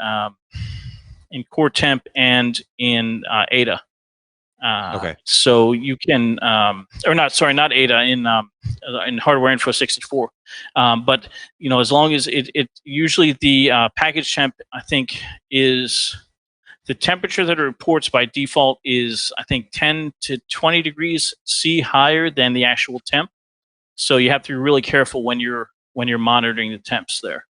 Core Temp and in Ada. Okay. So you can, not Ada, in Hardware Info 64. But as long as it usually the package temp, I think, is the temperature that it reports by default is, I think, 10 to 20 degrees C higher than the actual temp. So you have to be really careful when you're monitoring the temps there.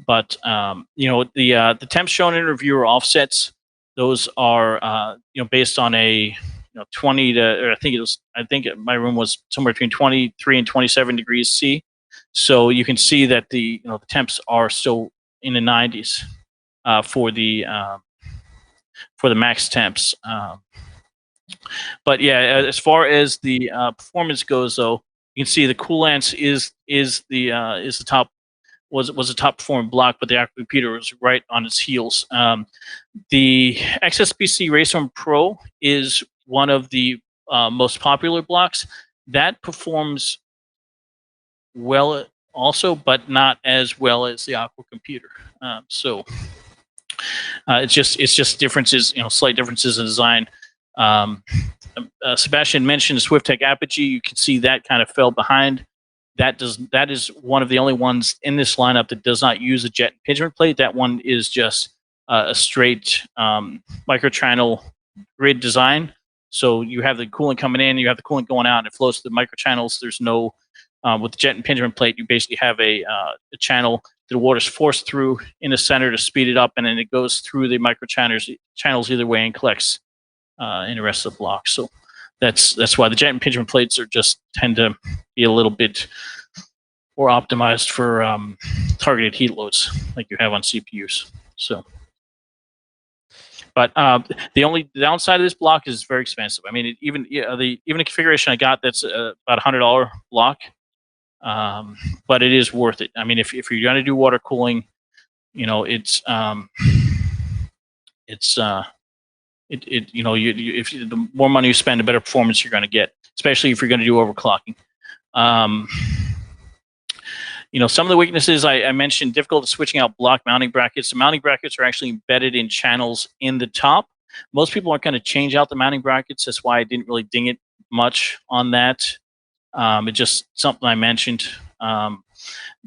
But the temps shown in review are offsets. Those are based on a 20 to, or I think my room was somewhere between 23 and 27 degrees C. So you can see that the temps are still in the 90s for the max temps. But yeah, as far as the performance goes, though, you can see the Coolance is the top. Was a top performing block, but the Aqua computer was right on its heels. The XSPC Raceorm Pro is one of the most popular blocks. That performs well also, but not as well as the Aqua computer. So it's just differences, slight differences in design. Sebastian mentioned Swift-Tech Apogee. You can see that kind of fell behind. That is one of the only ones in this lineup that does not use a jet impingement plate. That one is just a straight microchannel grid design. So you have the coolant coming in, you have the coolant going out, and it flows through the microchannels. There's no with the jet impingement plate. You basically have a channel that the water's forced through in the center to speed it up, and then it goes through the microchannels either way and collects in the rest of the block. So that's why the jet impingement plates tend to be a little bit more optimized for targeted heat loads like you have on CPUs. So, but the only downside of this block is it's very expensive. I mean, even the configuration I got, that's about $100 block, but it is worth it. I mean, if you're going to do water cooling, it's the more money you spend, the better performance you're going to get, especially if you're going to do overclocking. some of the weaknesses I mentioned, difficult switching out block mounting brackets. The mounting brackets are actually embedded in channels in the top. Most people aren't going to change out the mounting brackets. That's why I didn't really ding it much on that. It's just something I mentioned.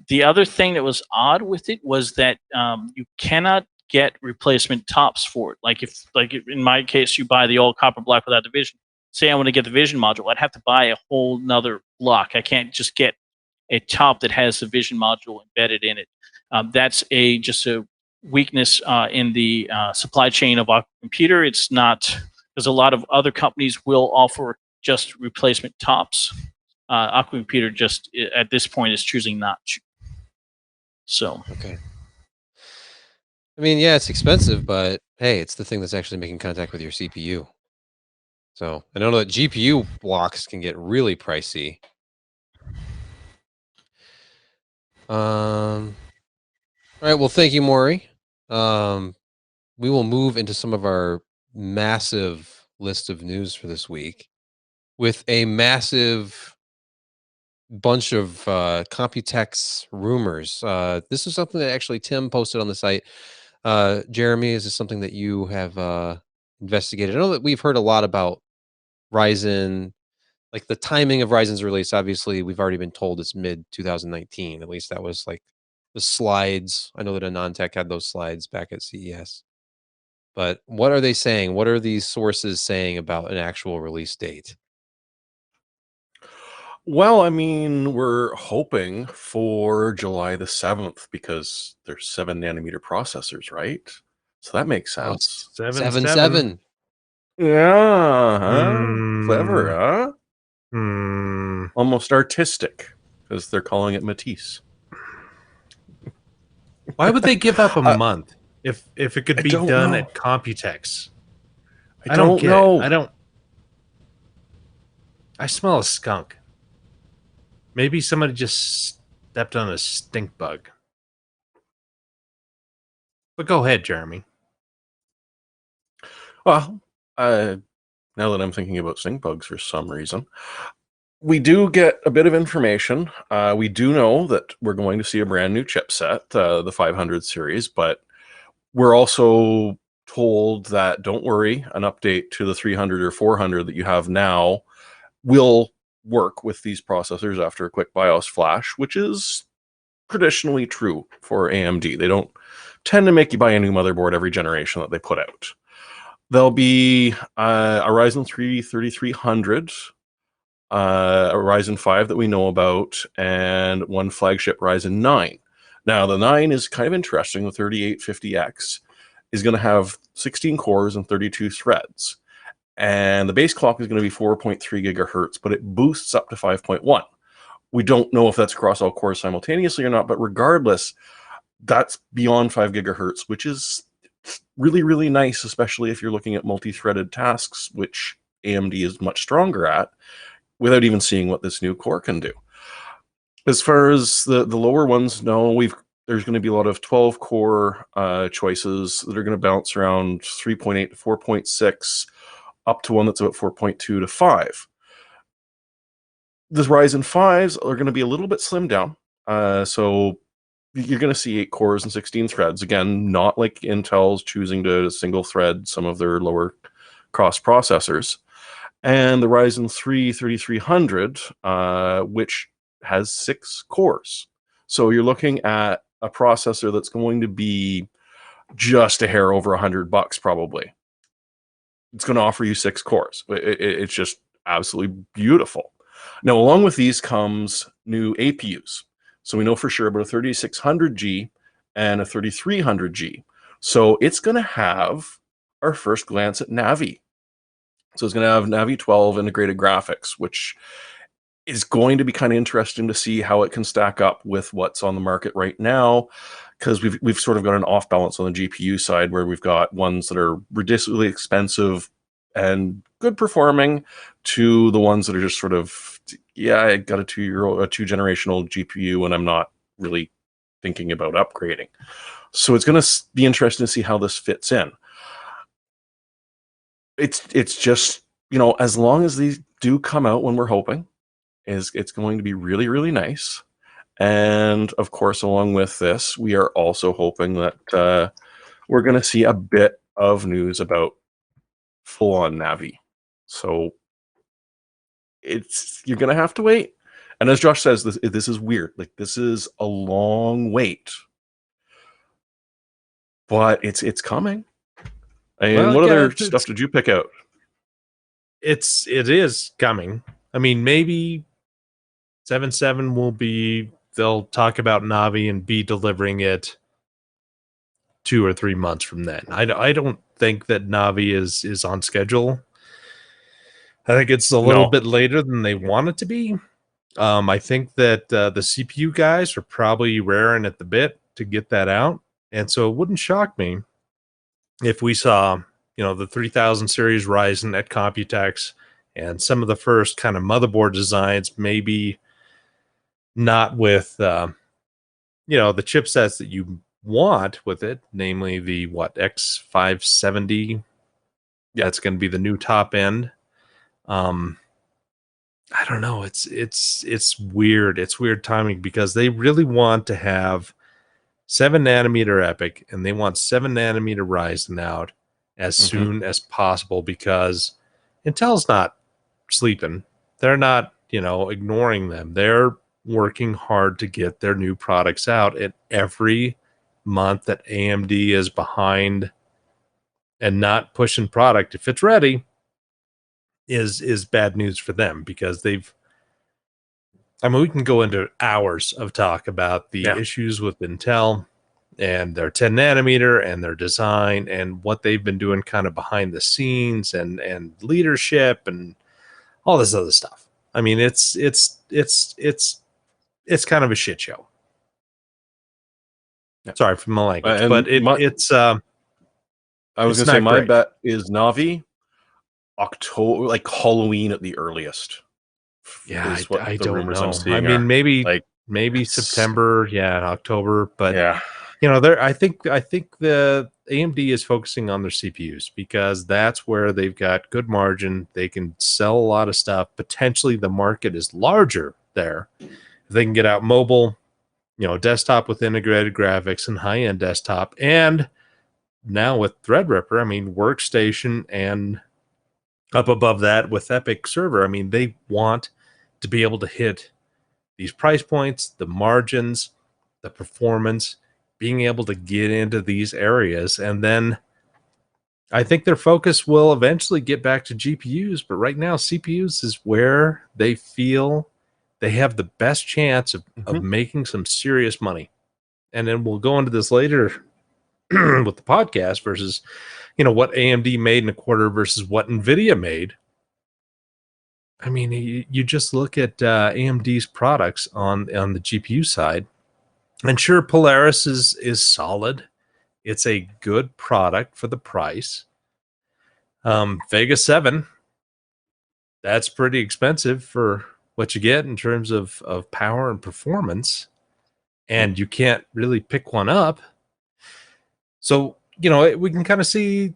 The other thing that was odd with it was that you cannot get replacement tops for it. Like in my case, you buy the old copper block without the vision. Say I want to get the vision module, I'd have to buy a whole nother block. I can't just get a top that has the vision module embedded in it. That's just a weakness in the supply chain of our computer. It's not, because a lot of other companies will offer just replacement tops. Aqua Computer just at this point is choosing not to. So Okay. I mean, yeah, it's expensive, but hey, it's the thing that's actually making contact with your CPU. So I know that GPU blocks can get really pricey. All right. Well, thank you, Maury. We will move into some of our massive list of news for this week with a massive bunch of Computex rumors. This is something that actually Tim posted on the site. Jeremy, is this something that you have investigated? I know that we've heard a lot about Ryzen, like the timing of Ryzen's release. Obviously, we've already been told it's mid 2019. At least that was like the slides. I know that AnonTech had those slides back at CES. But what are they saying? What are these sources saying about an actual release date? Well, I mean, we're hoping for July the 7th because they're 7 nanometer processors, right? So that makes Oh, sense. 7.7. Yeah, huh? Clever, Hmm. huh? Hmm. Almost artistic because they're calling it Matisse. Why would they give up a Uh, month if it could I be don't done know. at Computex? I I don't don't get it. know. I smell a skunk. Maybe somebody just stepped on a stink bug. But go ahead, Jeremy. Well, now that I'm thinking about stink bugs for some reason, we do get a bit of information. We do know that we're going to see a brand new chipset, the 500 series, but we're also told that don't worry, an update to the 300 or 400 that you have now will work with these processors after a quick BIOS flash, which is traditionally true for AMD. They don't tend to make you buy a new motherboard every generation that they put out. There'll be a Ryzen 3 3300, a Ryzen 5 that we know about, and one flagship Ryzen 9. Now, the 9 is kind of interesting. The 3850X is going to have 16 cores and 32 threads. And the base clock is going to be 4.3 gigahertz, but it boosts up to 5.1. We don't know if that's across all cores simultaneously or not, but regardless, that's beyond 5 gigahertz, which is really, really nice, especially if you're looking at multi-threaded tasks, which AMD is much stronger at, without even seeing what this new core can do. As far as the lower ones, no, there's going to be a lot of 12 core choices that are going to bounce around 3.8 to 4.6, up to one that's about 4.2 to 5. The Ryzen 5s are going to be a little bit slimmed down. So you're going to see 8 cores and 16 threads. Again, not like Intel's choosing to single thread some of their lower cost processors. And the Ryzen 3 3300, which has 6 cores. So you're looking at a processor that's going to be just a hair over $100 probably. It's going to offer you 6 cores. It's just absolutely beautiful. Now, along with these comes new APUs. So we know for sure about a 3600G and a 3300G. So it's going to have our first glance at Navi. So it's going to have Navi 12 integrated graphics, which is going to be kind of interesting to see how it can stack up with what's on the market right now, because we've sort of got an off balance on the GPU side where we've got ones that are ridiculously expensive and good performing to the ones that are just sort of, yeah, I got a 2-generational GPU and I'm not really thinking about upgrading. So it's going to be interesting to see how this fits in. It's just, as long as these do come out when we're hoping, it's going to be really, really nice. And of course, along with this, we are also hoping that we're going to see a bit of news about full-on Navi. So you're going to have to wait. And as Josh says, this is weird. Like, this is a long wait, but it's coming. And Well, what yeah, other stuff did you pick out? it is coming. I mean, maybe 7.7 will be. They'll talk about Navi and be delivering it 2 or 3 months from then. I don't think that Navi is on schedule. I think it's a little bit later than they want it to be. I think that the CPU guys are probably raring at the bit to get that out, and so it wouldn't shock me if we saw, the 3000 series Ryzen at Computex and some of the first kind of motherboard designs, maybe not with the chipsets that you want with it, namely the X570. Yeah, it's going to be the new top end. I don't know. It's weird. It's weird timing because they really want to have 7 nanometer EPYC and they want 7 nanometer Ryzen out as soon as possible because Intel's not sleeping. They're not, ignoring them. They're working hard to get their new products out. And every month that AMD is behind and not pushing product, if it's ready, is bad news for them because we can go into hours of talk about the issues with Intel and their 10 nanometer and their design and what they've been doing kind of behind the scenes and leadership and all this other stuff. I mean, it's kind of a shit show. Yeah. Sorry for my language, but it's I was going to say my bet is Navi October, like Halloween at the earliest. Yeah, I don't know. I mean, maybe September, October, but I think the AMD is focusing on their CPUs because that's where they've got good margin. They can sell a lot of stuff. Potentially, the market is larger there. If they can get out mobile, desktop with integrated graphics and high-end desktop, and now with Threadripper, I mean, workstation and up above that with EPYC server. I mean, they want to be able to hit these price points, the margins, the performance, being able to get into these areas. And then I think their focus will eventually get back to GPUs. But right now, CPUs is where they feel they have the best chance of making some serious money. And then we'll go into this later with the podcast versus, what AMD made in a quarter versus what NVIDIA made. I mean, you just look at AMD's products on the GPU side, and sure, Polaris is solid. It's a good product for the price. Vega 7, that's pretty expensive for what you get in terms of power and performance, and you can't really pick one up. So, we can kind of see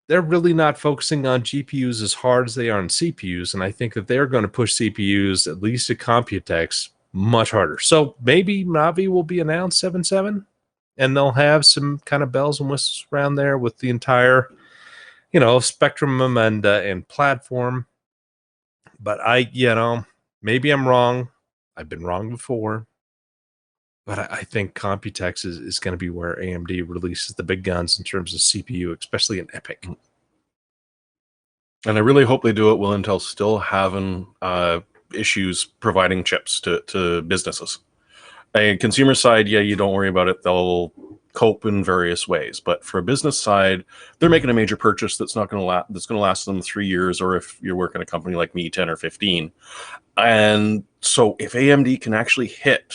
they're really not focusing on GPUs as hard as they are on CPUs. And I think that they're going to push CPUs, at least at Computex, much harder. So maybe Navi will be announced 7.7 and they'll have some kind of bells and whistles around there with the entire, spectrum and platform. But maybe I'm wrong. I've been wrong before. But I think Computex is going to be where AMD releases the big guns in terms of CPU, especially in EPYC. And I really hope they do it while Intel's still having issues providing chips to businesses. A consumer side, you don't worry about it. They'll cope in various ways. But for a business side, they're making a major purchase that's not going to last them 3 years, or if you're working a company like me, 10 or 15. And so if AMD can actually hit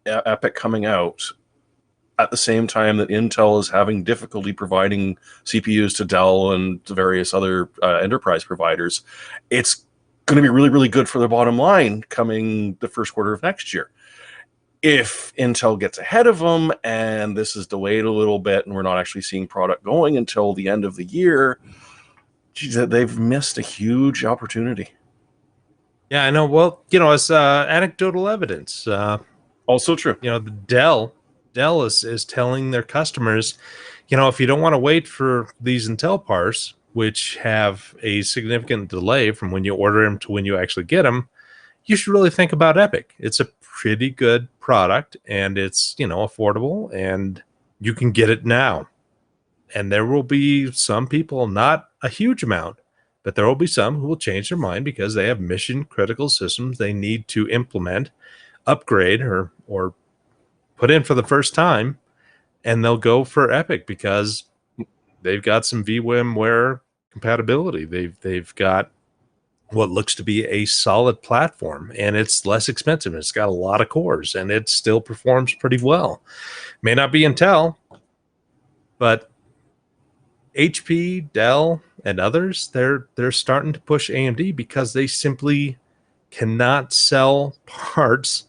EPYC coming out at the same time that Intel is having difficulty providing CPUs to Dell and to various other enterprise providers, it's going to be really, really good for their bottom line coming the first quarter of next year. If Intel gets ahead of them and this is delayed a little bit and we're not actually seeing product going until the end of the year, geez, they've missed a huge opportunity. Yeah, I know. Well, it's anecdotal evidence. Also true. You know, the Dell is telling their customers, you know, if you don't want to wait for these Intel parts, which have a significant delay from when you order them to when you actually get them, you should really think about Epic. It's a pretty good product, and it's, you know, affordable, and you can get it now. And there will be some people, not a huge amount, but there will be some who will change their mind because they have mission critical systems they need to implement, upgrade, or put in for the first time, and they'll go for Epic because they've got some VMware compatibility. They've got what looks to be a solid platform, and it's less expensive. It's got a lot of cores, and it still performs pretty well. May not be Intel, but HP, Dell, and others, they're starting to push AMD because they simply cannot sell parts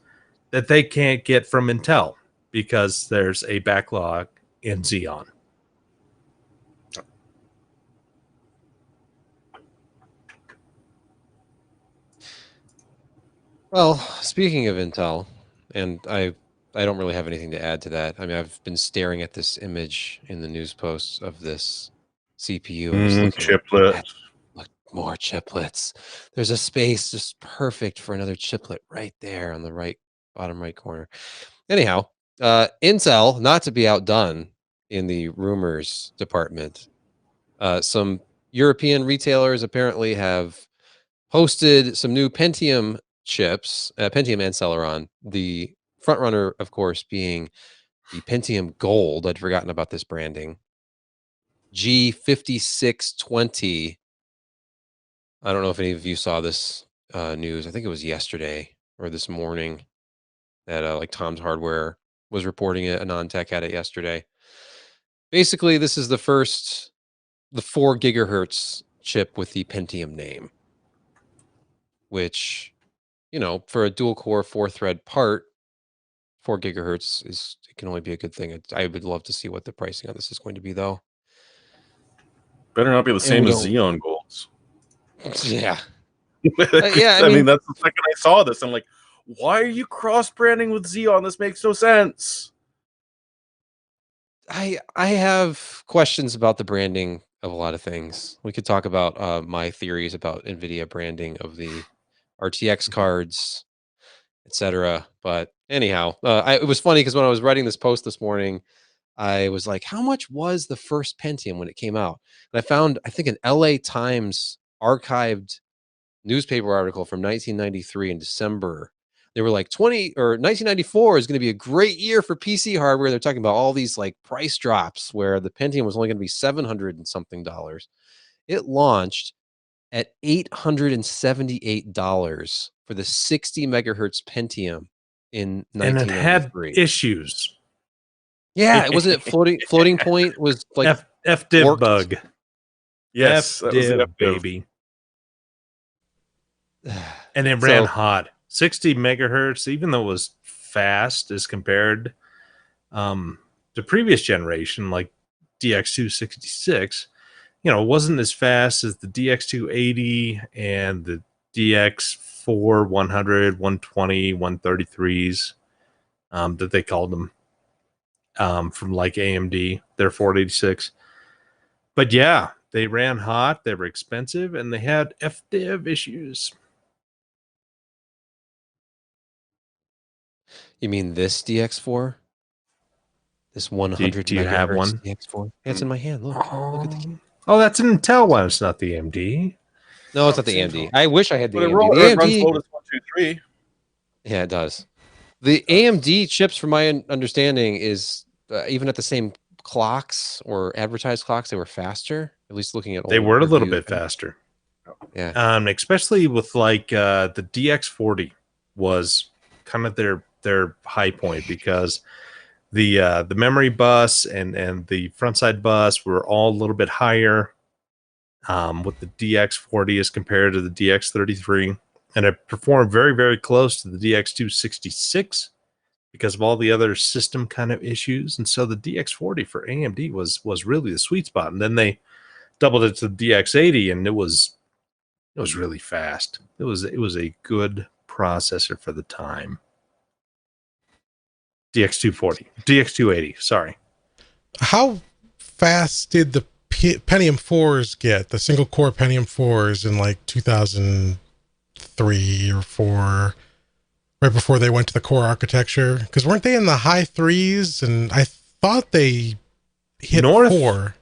that they can't get from Intel because there's a backlog in Xeon. Well, speaking of Intel, and I don't really have anything to add to that. I mean, I've been staring at this image in the news posts of this CPU and just looking like, Chiplets. look, more chiplets. There's a space just perfect for another chiplet right there on the right bottom right corner. Anyhow, Intel, not to be outdone in the rumors department, some European retailers apparently have posted some new Pentium chips, Pentium and Celeron. The front runner, of course, being the Pentium Gold. I'd forgotten about this branding. G5620. I don't know if any of you saw this news. I think it was yesterday or this morning that like Tom's Hardware was reporting it. Anon Tech had it yesterday. Basically, this is the 4 gigahertz chip with the Pentium name, which, you know, for a dual core 4-thread part, 4 gigahertz it can only be a good thing. I would love to see what the pricing on this is going to be, though. Better not be the And same we as don't. Xeon Golds. Yeah. Yeah, I mean, that's the second I saw this. I'm like, why are you cross branding with Xeon? This makes no sense. I have questions about the branding of a lot of things. We could talk about my theories about NVIDIA branding of the RTX cards, etc. But anyhow, it was funny because when I was writing this post this morning, I was like, how much was the first Pentium when it came out? And I found, I think, an LA Times archived newspaper article from 1993 in December. They were like 1994 is going to be a great year for PC hardware. They're talking about all these like price drops where the Pentium was only going to be 700 and something dollars. It launched at $878 for the 60 megahertz Pentium in And it had 1993. issues. Yeah, it wasn't floating point was like FDiv worked. bug. Yes, that was the FDiv, FDiv. baby. And it ran hot. 60 megahertz, even though it was fast as compared to previous generation, like DX266, you know, it wasn't as fast as the DX280 and the DX4 100, 120, 133s that they called them from like AMD, their 486. But yeah, they ran hot, they were expensive, and they had FDiv issues. You mean this DX4? This 100 Do you have megahertz one? DX4? Yeah, it's in my hand. Look at the. Oh, that's an Intel one. It's not the AMD. No, it's not the AMD. I wish I had the But AMD. The it runs AMD. Lotus 123. Yeah, it does. The AMD chips, from my understanding, is even at the same clocks or advertised clocks, they were faster. At least looking at They old were a little reviews. bit faster. Yeah. Especially with like the DX40 was kind of their high point because the memory bus and the front side bus were all a little bit higher with the DX40 as compared to the DX33, and it performed very, very close to the DX266 because of all the other system kind of issues. And so the DX40 for AMD was really the sweet spot. And then they doubled it to the DX80, and it was really fast. It was a good processor for the time. DX240, DX280. Sorry. How fast did the Pentium 4s get, the single core Pentium 4s in like 2003 or 4, right before they went to the core architecture? Because weren't they in the high threes? And I thought they hit 4.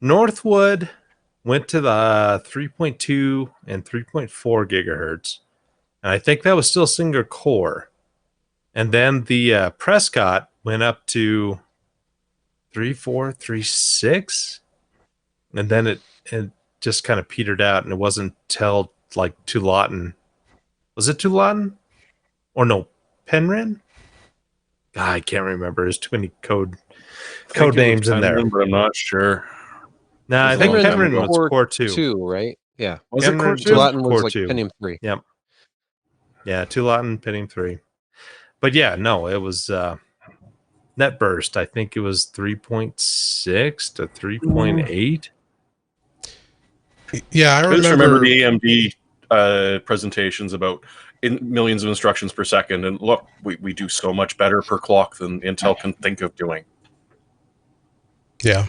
Northwood went to the 3.2 and 3.4 gigahertz. And I think that was still single core. And then the Prescott went up to 3.4, 3.6. And then it just kind of petered out, and it wasn't till like Tualatin. Was it Tualatin? Or no, Penryn? I can't remember. There's too many code names in there. But I'm not sure. No, I It was think a long time Penryn ago. was core 2. 2, right? Yeah. Was it core Penryn 2? Latin was core like 2. Pentium 3. Yep. Yeah, Tualatin, Pentium 3. But yeah, no, it was net burst. I think it was 3.6 to 3.8. Yeah, I I just remember remember. the AMD presentations about millions of instructions per second, and look, we do so much better per clock than Intel can think of doing. Yeah.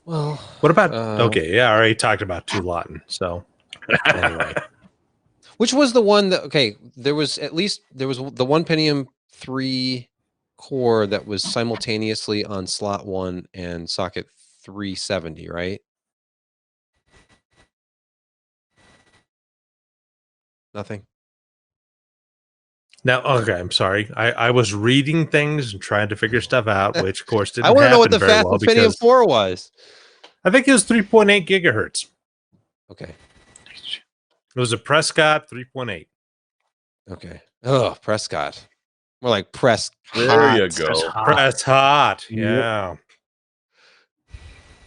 Well, What about okay? Yeah, I already talked about Tualatin. So anyway, which was the one that there was the one Pentium 3 core that was simultaneously on slot 1 and socket 370, right? Nothing. now okay, I'm sorry. I was reading things and trying to figure stuff out, which of course didn't I want to know what happen the very fastest well Pentium because 4 was. I think it was 3.8 gigahertz. Okay. It was a Prescott 3.8. Okay. Oh, Prescott. More like Prescott. There you go. That's hot. Press hot. Yep. Yeah.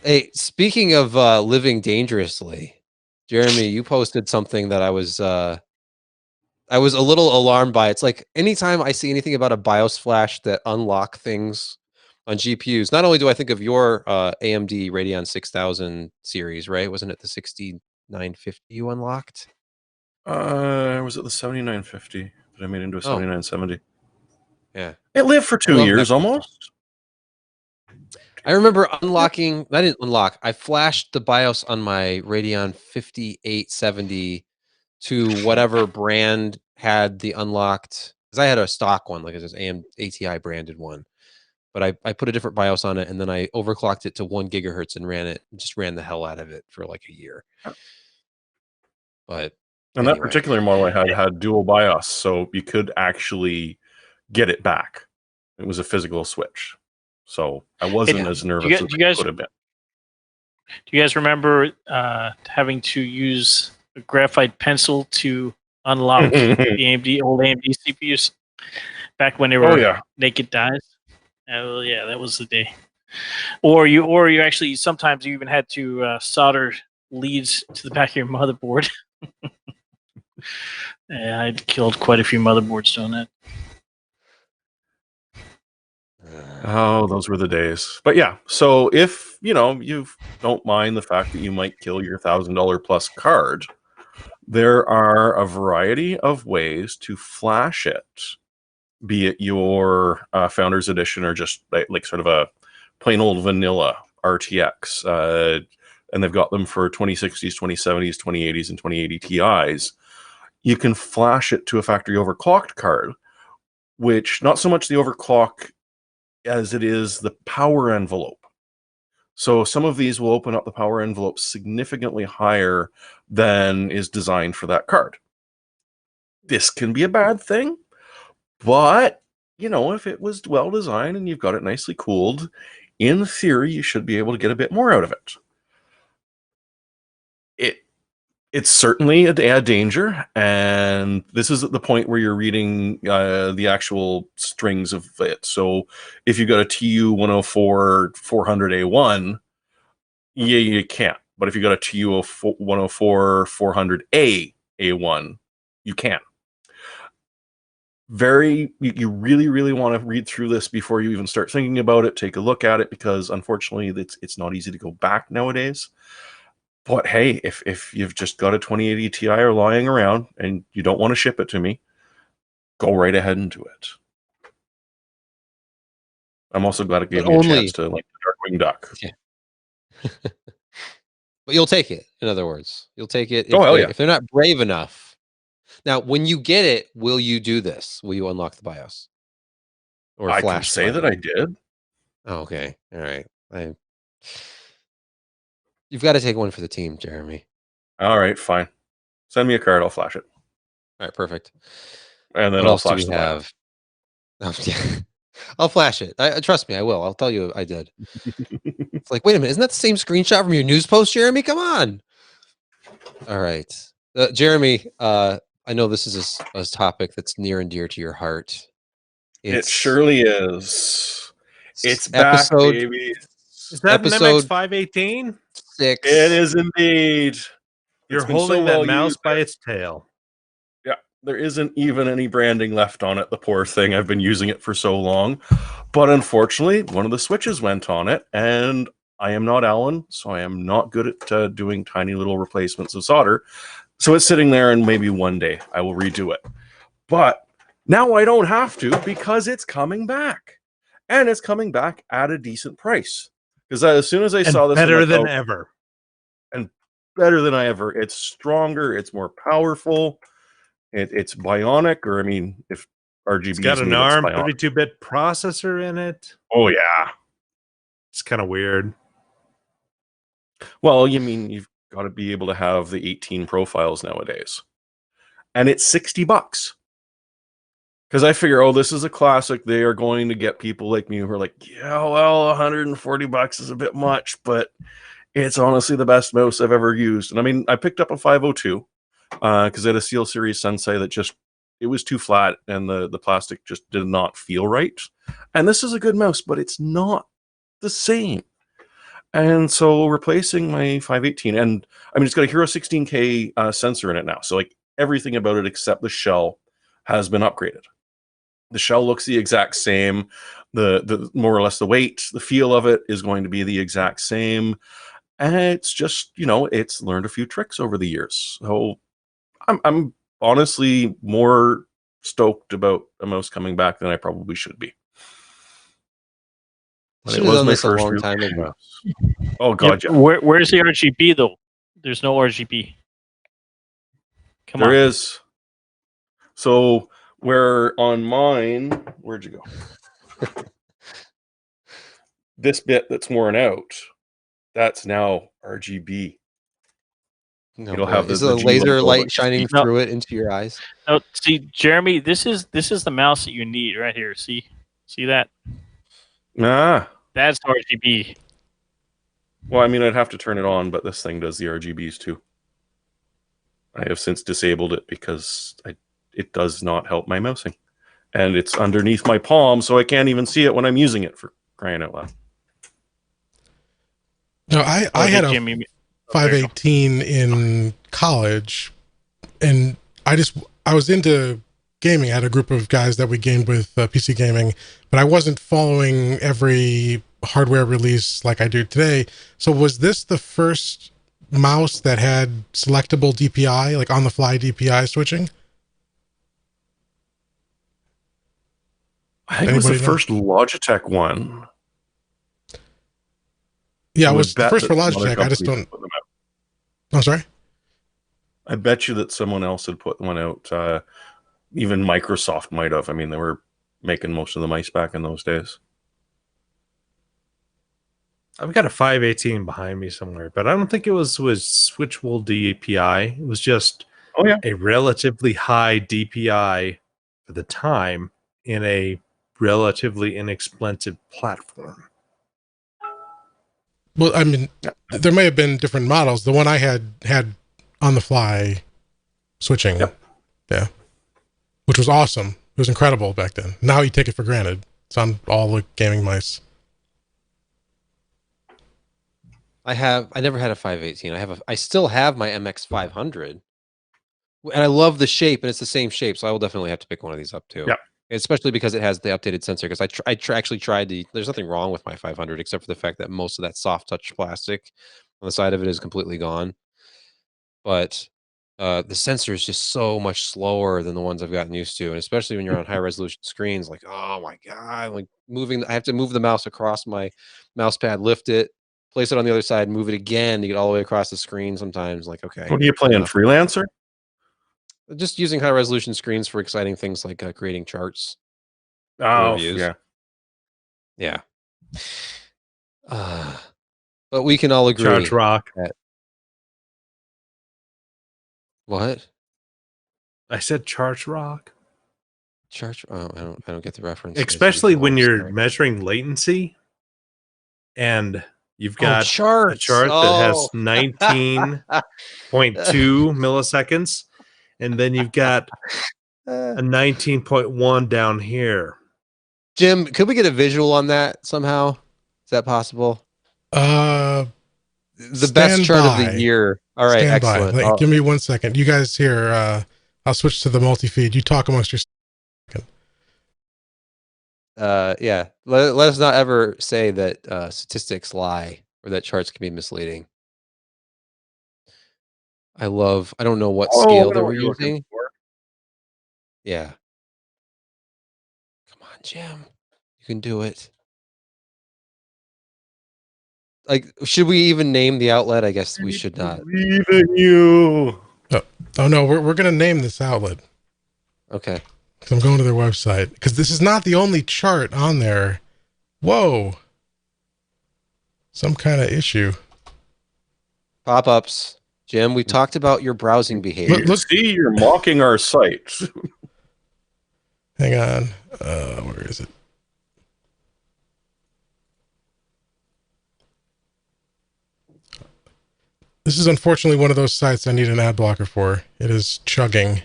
Hey, speaking of living dangerously, Jeremy, you posted something that I was a little alarmed by. It's like anytime I see anything about a BIOS flash that unlock things on GPUs, not only do I think of your AMD Radeon 6000 series, right? Wasn't it the 6950 you unlocked? Was it the 7950 that I made into a 7970? Yeah. It lived for I 2 love years that. almost. I remember unlocking, I didn't unlock, I flashed the BIOS on my Radeon 5870 to whatever brand had the unlocked, because I had a stock one, like it was ATI branded one. But I put a different BIOS on it, and then I overclocked it to 1 gigahertz and ran the hell out of it for like a year. But And that particular model I had dual BIOS, so you could actually get it back. It was a physical switch. So I wasn't as nervous as I could have been. Do you guys remember having to use a graphite pencil to unlock the old AMD CPUs back when they were naked dies? Oh yeah, that was the day. Or you actually sometimes you even had to solder leads to the back of your motherboard. Yeah, I'd killed quite a few motherboards doing that. Oh, those were the days. But yeah, so if you don't mind the fact that you might kill your $1,000 plus card, there are a variety of ways to flash it, be it your Founders Edition or just like sort of a plain old vanilla RTX. And they've got them for 2060s, 2070s, 2080s, and 2080 Ti's. You can flash it to a factory overclocked card, which not so much the overclock as it is the power envelope. So some of these will open up the power envelope significantly higher than is designed for that card. This can be a bad thing, but if it was well designed and you've got it nicely cooled, in theory, you should be able to get a bit more out of it. It's certainly a danger, and this is at the point where you're reading the actual strings of it. So if you've got a TU 104 400A1, you can't. But if you've got a TU 104 400A A1, you can. You really, really want to read through this before you even start thinking about it. Take a look at it, because unfortunately, it's not easy to go back nowadays. But hey, if you've just got a 2080 Ti lying around and you don't want to ship it to me, go right ahead and do it. I'm also glad it gave But me a only- chance to like the Darkwing Duck. But you'll take it. In other words, you'll take it Oh, hell yeah. if they're not brave enough. Now, when you get it, will you do this? Will you unlock the BIOS or I can flash? say that I did. Oh, okay, all right. You've got to take one for the team, Jeremy. All right, fine. Send me a card. I'll flash it, All right, perfect. and then What I'll else do flash we the BIOS. have? Oh, yeah. I'll flash it. Trust me, I will. I'll tell you I did. It's like, wait a minute, isn't that the same screenshot from your news post, Jeremy? Come on. All right, Jeremy. I know this is a topic that's near and dear to your heart. It surely is. It's back, episode baby. Is that an Episode- MX518? 6. It is indeed. You're It's been so holding that well mouse used by that- its tail. There isn't even any branding left on it. The poor thing. I've been using it for so long. But unfortunately, one of the switches went on it, and I am not Alan, so I am not good at doing tiny little replacements of solder. So it's sitting there, and maybe one day I will redo it. But now I don't have to because it's coming back. And it's coming back at a decent price. Because as soon as I And saw this, I'm better like, than oh, ever. better than I ever. It's stronger. It's more powerful. It's bionic, or I mean, if RGB It's got an mean, it's ARM bionic. 32-bit processor in it. Oh yeah. It's kind of weird. Well, you mean you've got to be able to have the 18 profiles nowadays, and it's $60. Because I figure, oh, this is a classic. They are going to get people like me who are like, yeah, well, $140 is a bit much, but it's honestly the best mouse I've ever used. And I mean, I picked up a 502 because I had a Steel Series Sensei that just, it was too flat and the plastic just did not feel right. And this is a good mouse, but it's not the same. And so replacing my 518, and I mean, it's got a Hero 16K sensor in it now. So like everything about it except the shell has been upgraded. The shell looks the exact same. The more or less the weight, the feel of it is going to be the exact same. And it's just, it's learned a few tricks over the years. So I'm honestly more stoked about a mouse coming back than I probably should be. But Should have done this a long time ago. Oh god, yeah. Where's the RGB though? There's no RGB. Come on. There is. So where on mine, where'd you go? This bit that's worn out, that's now RGB. No, It'll have is the a G laser logo, light like, shining No. through it into your eyes? Oh, see, Jeremy, this is the mouse that you need right here. See that? Ah. That's RGB. Well, I mean, I'd have to turn it on, but this thing does the RGBs too. I have since disabled it because it does not help my mousing. And it's underneath my palm, so I can't even see it when I'm using it, for crying out loud. No, I Oh, had hey, a Jimmy. 518 in college, and I was into gaming. I had a group of guys that we gamed with PC gaming, but I wasn't following every hardware release like I do today. So was this the first mouse that had selectable DPI, like on the fly DPI switching? I think it was the Anybody know? first Logitech one. Yeah, I it would was the bet first for that some other Logitech. I just companies don't. put them out. I'm sorry. I bet you that someone else had put one out. Even Microsoft might have. I mean, they were making most of the mice back in those days. I've got a 518 behind me somewhere, but I don't think it was switchable DPI. It was just a relatively high DPI for the time in a relatively inexpensive platform. Well, I mean, there may have been different models. The one I had on the fly switching. Yep. Yeah. Which was awesome. It was incredible back then. Now you take it for granted. It's on all the gaming mice. I never had a 518. I still have my MX 500. And I love the shape, and it's the same shape, so I will definitely have to pick one of these up too. Yep. Especially because it has the updated sensor. Because actually tried the. There's nothing wrong with my 500 except for the fact that most of that soft touch plastic on the side of it is completely gone. But the sensor is just so much slower than the ones I've gotten used to, and especially when you're on high resolution screens, like, oh my god, like I have to move the mouse across my mouse pad, lift it, place it on the other side, move it again to get all the way across the screen. Sometimes, like, okay, What are you playing, enough. Freelancer? Just using high resolution screens for exciting things like creating charts. Oh, Reviews. yeah. Yeah. But we can all agree. Charge rock. What? I said charge rock. Church? Oh, I don't get the reference. Especially when you're Sorry. measuring latency and you've got a charts. chart that has 19.2 milliseconds, and then you've got a 19.1 down here. Jim, could we get a visual on that somehow? Is that possible? The best chart of the year. All right, Stand excellent. by. Give me 1 second. You guys here, I'll switch to the multi-feed. You talk amongst yourselves. Yeah. Let us not ever say that statistics lie or that charts can be misleading. I don't know what scale they were using. Yeah. Come on, Jim. You can do it. Like, should we even name the outlet? I guess we should not. Believe in you. Oh no, we're gonna name this outlet. Okay. So I'm going to their website because this is not the only chart on there. Whoa. Some kind of issue. Pop-ups. Jim, we talked about your browsing behavior. Look. See, you're mocking our site. Hang on. Where is it? This is unfortunately one of those sites I need an ad blocker for. It is chugging.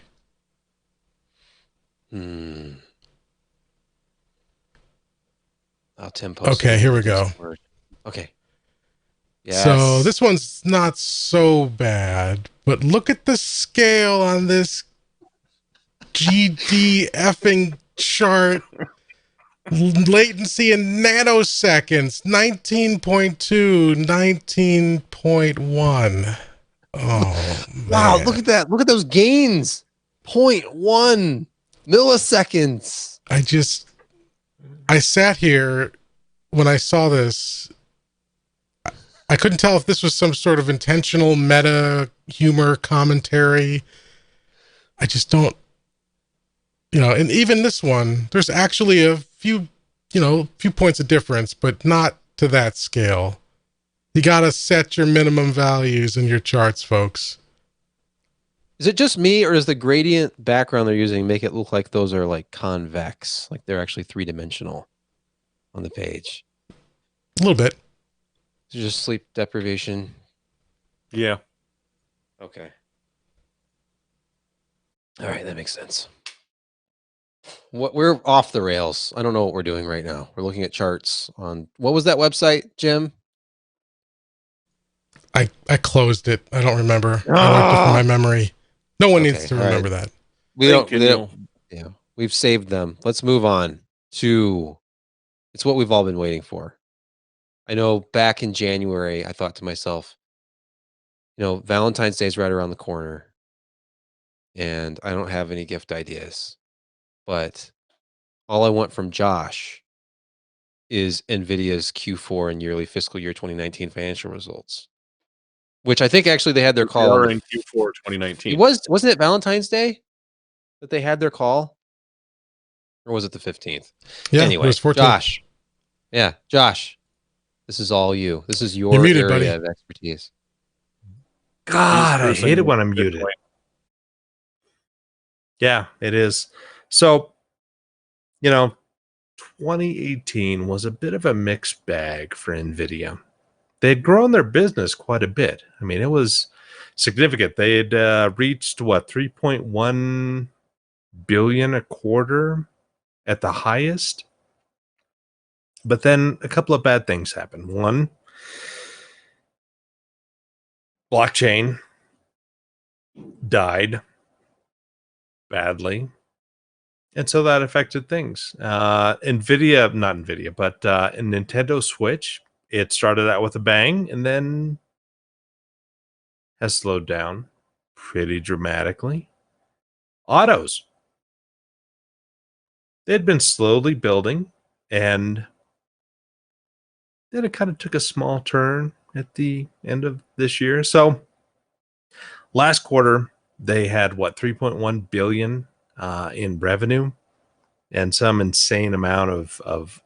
Oh, Tim Okay, here we go. Okay. Yes. So this one's not so bad, but look at the scale on this GD effing chart. Latency in nanoseconds, 19.2, 19.1. Oh, wow, man. look at that. Look at those gains. 0.1 milliseconds. I sat here when I saw this. I couldn't tell if this was some sort of intentional meta humor commentary. I just don't, and even this one, there's actually a few points of difference, but not to that scale. You got to set your minimum values in your charts, folks. Is it just me, or does the gradient background they're using make it look like those are like convex, like they're actually three-dimensional on the page? A little bit. Is it just sleep deprivation? Yeah. Okay. All right, that makes sense. We're off the rails. I don't know what we're doing right now. We're looking at charts on what was that website, Jim? I closed it. I don't remember. I wiped it from my memory. No one needs to remember that. Yeah, we've saved them. Let's move on to it's what we've all been waiting for. I know back in January, I thought to myself, Valentine's Day is right around the corner, and I don't have any gift ideas. But all I want from Josh is NVIDIA's Q4 and yearly fiscal year 2019 financial results, which I think actually they had their call in Q4 2019. Wasn't it Valentine's Day that they had their call, or was it the 15th? Yeah, anyway, it was 14th. Josh. Yeah, Josh. This is all you. This is your muted, area buddy. of expertise. God, I hate it when I'm muted. Yeah, it is. So, 2018 was a bit of a mixed bag for NVIDIA. They had grown their business quite a bit. I mean, it was significant. They had reached, 3.1 billion a quarter at the highest. But then a couple of bad things happened. One, blockchain died badly. And so that affected things. Nintendo Switch, it started out with a bang and then has slowed down pretty dramatically. Autos. They'd been slowly building, and then it kind of took a small turn at the end of this year. So last quarter, they had what, 3.1 billion in revenue and some insane amount of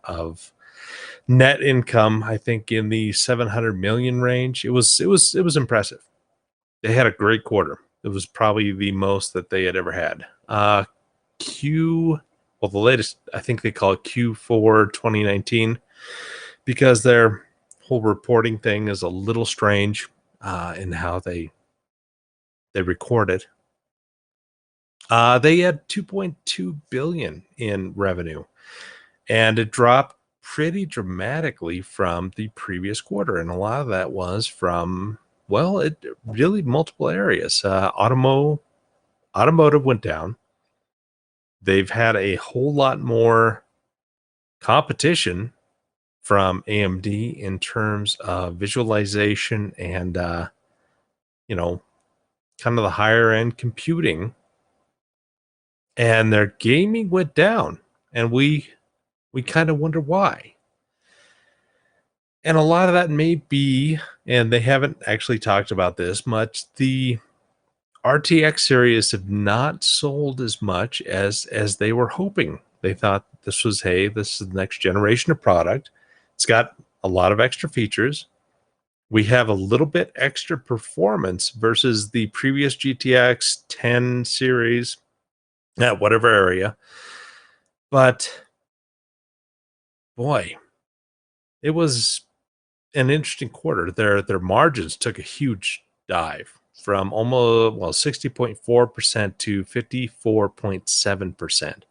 net income. I think in the 700 million range. It was impressive. They had a great quarter. It was probably the most that they had ever had. The latest, I think they call it Q4 2019, because their whole reporting thing is a little strange in how they record it. They had 2.2 billion in revenue, and it dropped pretty dramatically from the previous quarter, and a lot of that was from, well, it really multiple areas. Automotive went down. They've had a whole lot more competition from AMD in terms of visualization and kind of the higher end computing, and their gaming went down, and we kind of wonder why. And a lot of that may be, and they haven't actually talked about this much, the RTX series have not sold as much as they were hoping. They thought this is the next generation of product. It's got a lot of extra features. We have a little bit extra performance versus the previous GTX 10 series at whatever area. But boy, it was an interesting quarter. Their margins took a huge dive from almost 60.4% to 54.7%.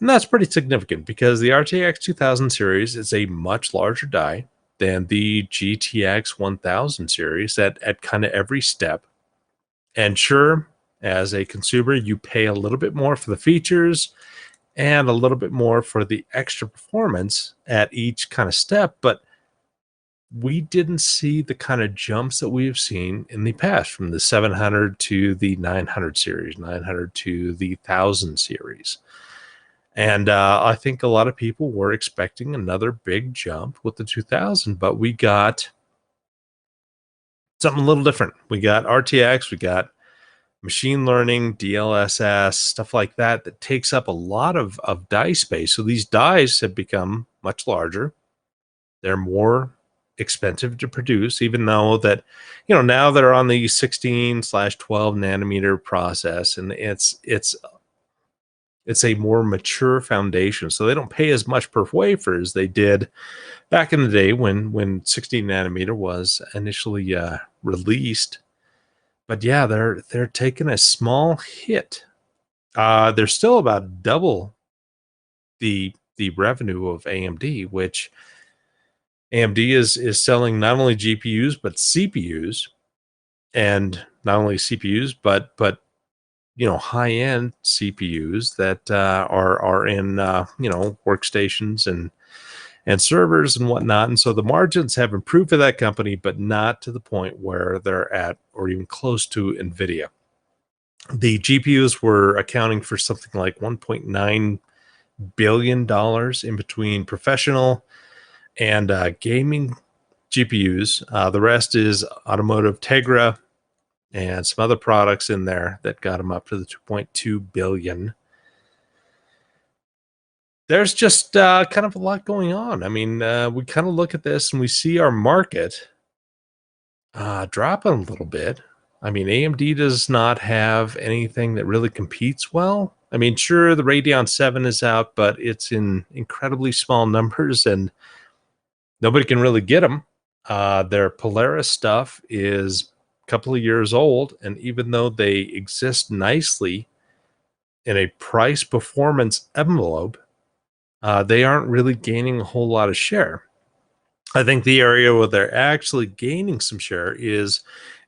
And that's pretty significant because the RTX 2000 series is a much larger die than the GTX 1000 series at kind of every step. And sure, as a consumer, you pay a little bit more for the features and a little bit more for the extra performance at each kind of step, but we didn't see the kind of jumps that we have seen in the past, from the 700 to the 900 series, 900 to the 1000 series. And I think a lot of people were expecting another big jump with the 2000, but we got something a little different. We got RTX, we got machine learning, DLSS, stuff like that takes up a lot of die space. So these dies have become much larger. They're more expensive to produce, even though that, now they're on the 16/12 nanometer process, and it's a more mature foundation. So they don't pay as much per wafer as they did back in the day when 16 nanometer was initially released. But yeah, they're taking a small hit. They're still about double the revenue of AMD, which AMD is selling not only GPUs but CPUs, and not only CPUs but high-end CPUs that are in workstations and servers and whatnot. And so the margins have improved for that company, but not to the point where they're at or even close to NVIDIA. The GPUs were accounting for something like $1.9 billion in between professional and gaming GPUs. The rest is automotive Tegra and some other products in there that got them up to the 2.2 billion. There's just kind of a lot going on. I mean, we kind of look at this and we see our market dropping a little bit. I mean, AMD does not have anything that really competes well. I mean, sure, the Radeon 7 is out, but it's in incredibly small numbers and nobody can really get them. Their Polaris stuff is a couple of years old, and even though they exist nicely in a price performance envelope, they aren't really gaining a whole lot of share. I think the area where they're actually gaining some share is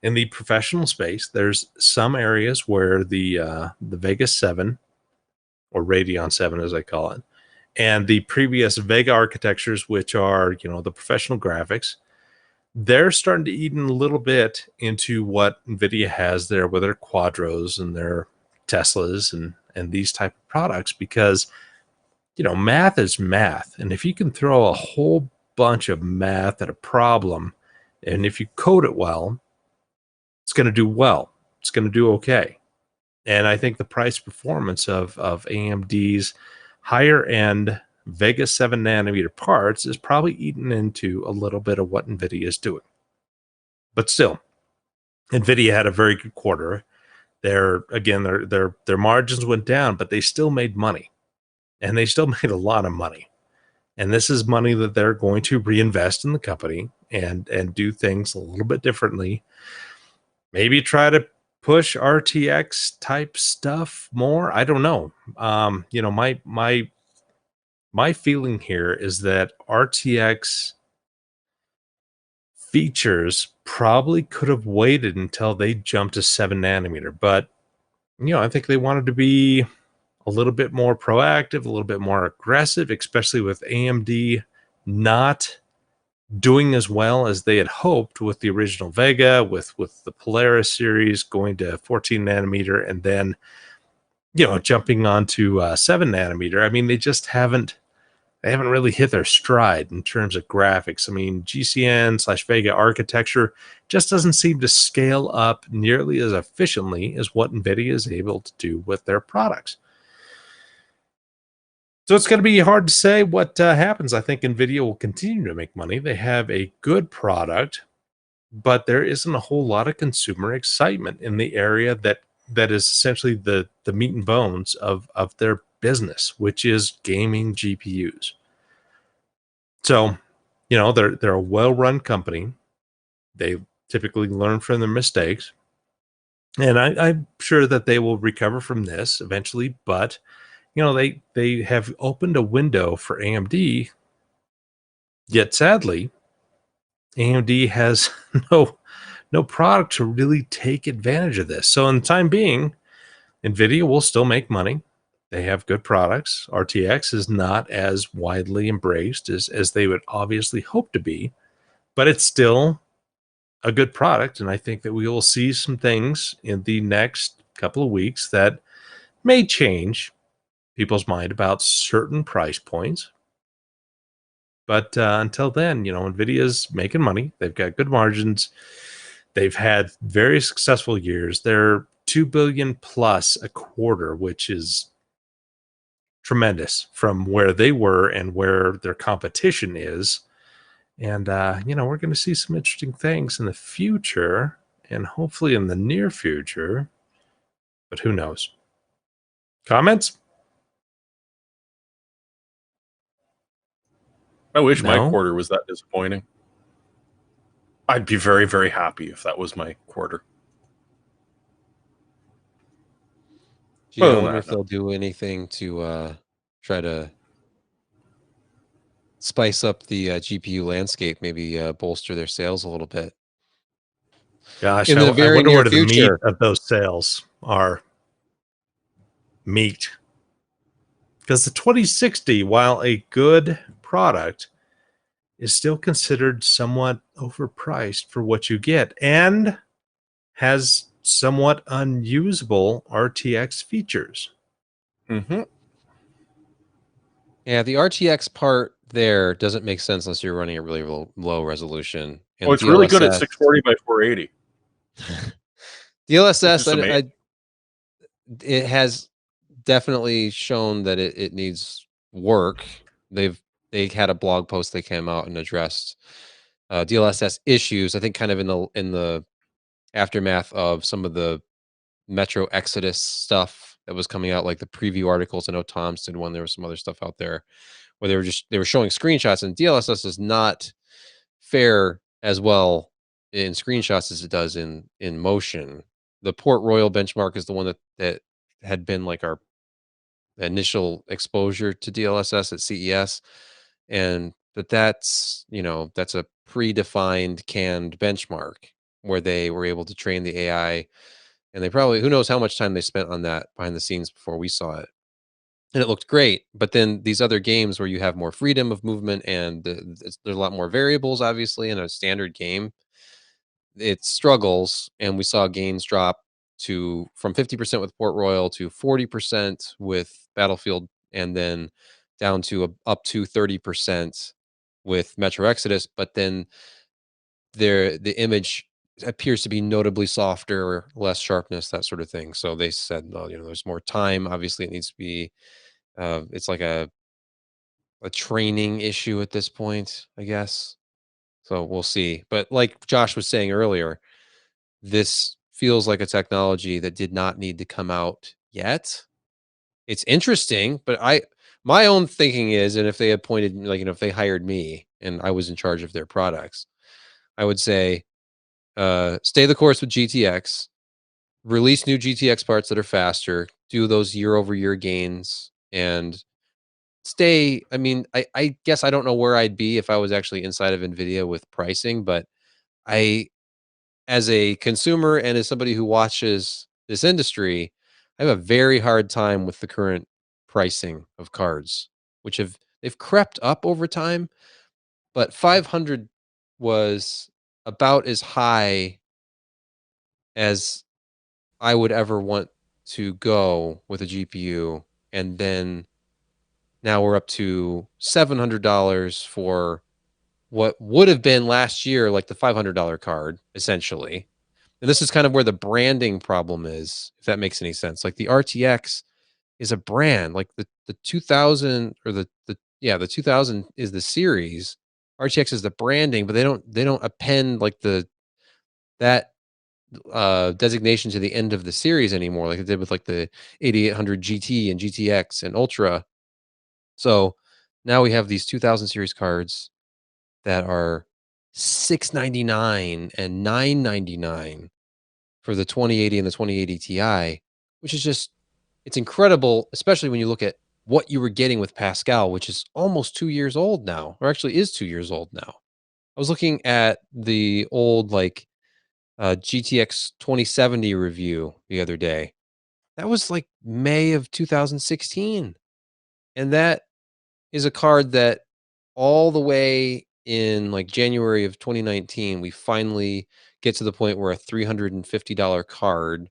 in the professional space. There's some areas where the Vega 7, or Radeon 7 as I call it, and the previous Vega architectures, which are the professional graphics, they're starting to eat in a little bit into what NVIDIA has there with their Quadros and their Teslas and these type of products, because math is math, and if you can throw a whole bunch of math at a problem, and if you code it well, it's going to do well. It's going to do okay. And I think the price performance of AMD's higher end Vega 7 nanometer parts is probably eaten into a little bit of what NVIDIA is doing. But still, NVIDIA had a very good quarter. Their margins went down, but they still made money. And they still made a lot of money. And this is money that they're going to reinvest in the company and do things a little bit differently. Maybe try to push RTX type stuff more. I don't know. My feeling here is that RTX features probably could have waited until they jumped to 7 nanometer, but I think they wanted to be a little bit more proactive, a little bit more aggressive, especially with AMD not doing as well as they had hoped with the original Vega, with the Polaris series going to 14 nanometer, and then jumping onto 7 nanometer. I mean, they haven't really hit their stride in terms of graphics. I mean, GCN/Vega architecture just doesn't seem to scale up nearly as efficiently as what NVIDIA is able to do with their products. So it's going to be hard to say what happens. I think NVIDIA will continue to make money. They have a good product, but there isn't a whole lot of consumer excitement in the area that is essentially the meat and bones of their business, which is gaming GPUs. So, they're a well-run company. They typically learn from their mistakes. And I'm sure that they will recover from this eventually, but they have opened a window for AMD, yet sadly, AMD has no product to really take advantage of this. So in the time being, NVIDIA will still make money. They have good products. RTX is not as widely embraced as they would obviously hope to be, but it's still a good product. And I think that we will see some things in the next couple of weeks that may change people's mind about certain price points. But until then, NVIDIA's making money. They've got good margins. They've had very successful years. They're $2 billion plus a quarter, which is tremendous from where they were and where their competition is. And, we're going to see some interesting things in the future and hopefully in the near future. But who knows? Comments? I wish my No? quarter was that disappointing. I'd be very, very happy if that was my quarter. Gee, I Other than wonder that, if no. they'll do anything to try to spice up the GPU landscape, maybe bolster their sales a little bit Gosh, in I, the I very wonder near where the meat future. of those sales are. Meat. Because the 2060, while a good product, is still considered somewhat overpriced for what you get and has somewhat unusable RTX features. Mm-hmm. Yeah, the RTX part there doesn't make sense unless you're running a really low resolution. And Well, it's really good at DLSS, 640 by 480, which DLSS, is amazing. it has definitely shown that it needs work. They had a blog post they came out and addressed DLSS issues. I think kind of in the aftermath of some of the Metro Exodus stuff that was coming out, like the preview articles. I know Tom's did one. There was some other stuff out there where they were showing screenshots, and DLSS does not fare as well in screenshots as it does in motion. The Port Royal benchmark is the one that had been like our initial exposure to DLSS at CES, and that's a predefined canned benchmark where they were able to train the AI, and they probably, who knows how much time they spent on that behind the scenes before we saw it. and it looked great. But then these other games where you have more freedom of movement and there's a lot more variables, obviously, in a standard game, it struggles, and we saw gains drop to from 50% with Port Royal to 40% with Battlefield, and then down to up to 30% with Metro Exodus. But then the image appears to be notably softer, less sharpness, that sort of thing. So they said, well, there's more time. Obviously, it needs to be. It's like a training issue at this point, I guess. So we'll see. But like Josh was saying earlier, this feels like a technology that did not need to come out yet. It's interesting, but my own thinking is, and if they appointed, like, if they hired me and I was in charge of their products, I would say, stay the course with GTX, release new GTX parts that are faster, do those year over year gains, and stay. I mean, I guess I don't know where I'd be if I was actually inside of NVIDIA with pricing, but I, as a consumer and as somebody who watches this industry, I have a very hard time with the current pricing of cards, which they've crept up over time, but 500 was about as high as I would ever want to go with a GPU. And then now we're up to $700 for what would have been last year, like the $500 card, essentially. And this is kind of where the branding problem is, if that makes any sense. Like the RTX is a brand, like the 2000, or the 2000 is the series. RTX is the branding, but they don't append like that designation to the end of the series anymore, like they did with like the 8800 GT and GTX and Ultra. So now we have these 2000 series cards that are 699 and 999 for the 2080 and the 2080 Ti, which is just, it's incredible, especially when you look at what you were getting with Pascal, which is almost 2 years old now, or actually is 2 years old now. I was looking at the old like GTX 2070 review the other day. That was like May of 2016. And that is a card that all the way in like January of 2019, we finally get to the point where a $350 card,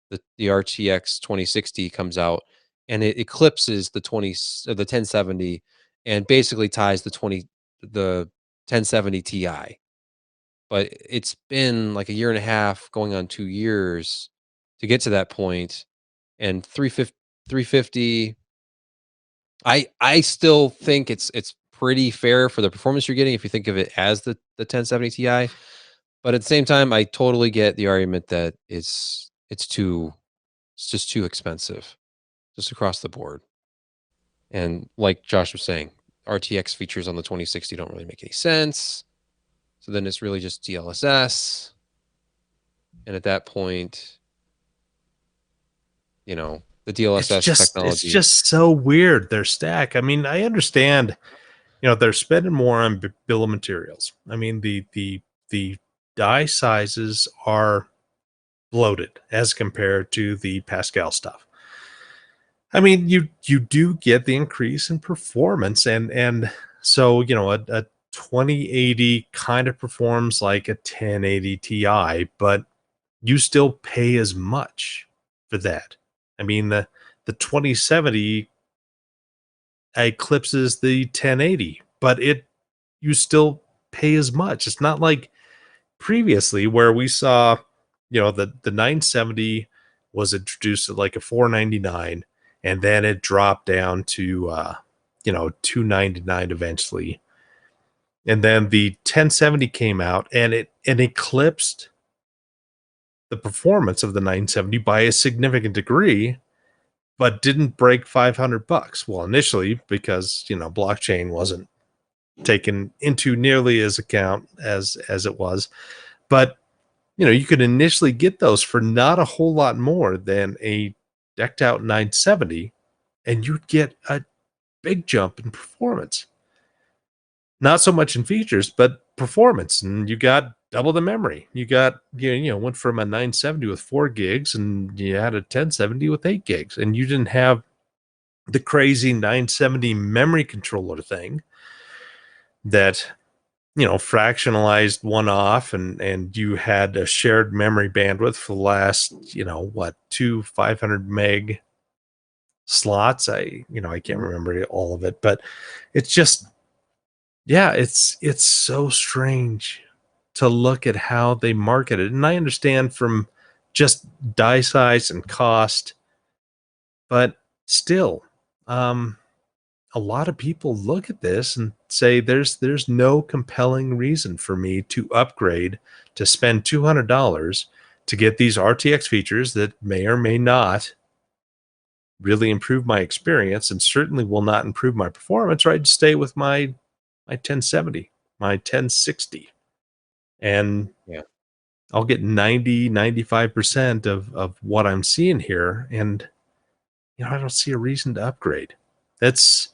the RTX 2060, comes out, and it eclipses the 1070 and basically ties the 1070 Ti. But it's been like a year and a half, going on 2 years to get to that point, and 350. I still think it's pretty fair for the performance you're getting if you think of it as the 1070 Ti. But at the same time, I totally get the argument that it's just too expensive, just across the board. And like Josh was saying, RTX features on the 2060 don't really make any sense. So then it's really just DLSS. And at that point, the DLSS technology. It's just so weird, their stack. I mean, I understand, they're spending more on bill of materials. I mean, the die sizes are bloated as compared to the Pascal stuff. I mean, you do get the increase in performance, and so a 2080 kind of performs like a 1080 Ti, but you still pay as much for that. I mean, the 2070 eclipses the 1080, but you still pay as much. It's not like previously where we saw, the 970 was introduced at like a 499, and then it dropped down to 299 eventually. And then the 1070 came out, and it eclipsed the performance of the 970 by a significant degree, but didn't break $500. Well, initially, because blockchain wasn't taken into nearly as account as it was. But you could initially get those for not a whole lot more than a decked out 970, and you'd get a big jump in performance. Not so much in features, but performance. And you got double the memory. You got, went from a 970 with 4 gigs, and you had a 1070 with 8 gigs, and you didn't have the crazy 970 memory controller thing that, fractionalized one off, and you had a shared memory bandwidth for the last, two 500 meg slots. I can't remember all of it, but it's just, yeah, it's so strange to look at how they market it. And I understand from just die size and cost, but still, um, a lot of people look at this and say there's no compelling reason for me to upgrade to spend $200 to get these RTX features that may or may not really improve my experience and certainly will not improve my performance, or I'd stay with my 1070, my 1060, and Yeah. I'll get 95% of what I'm seeing here. And, I don't see a reason to upgrade. That's,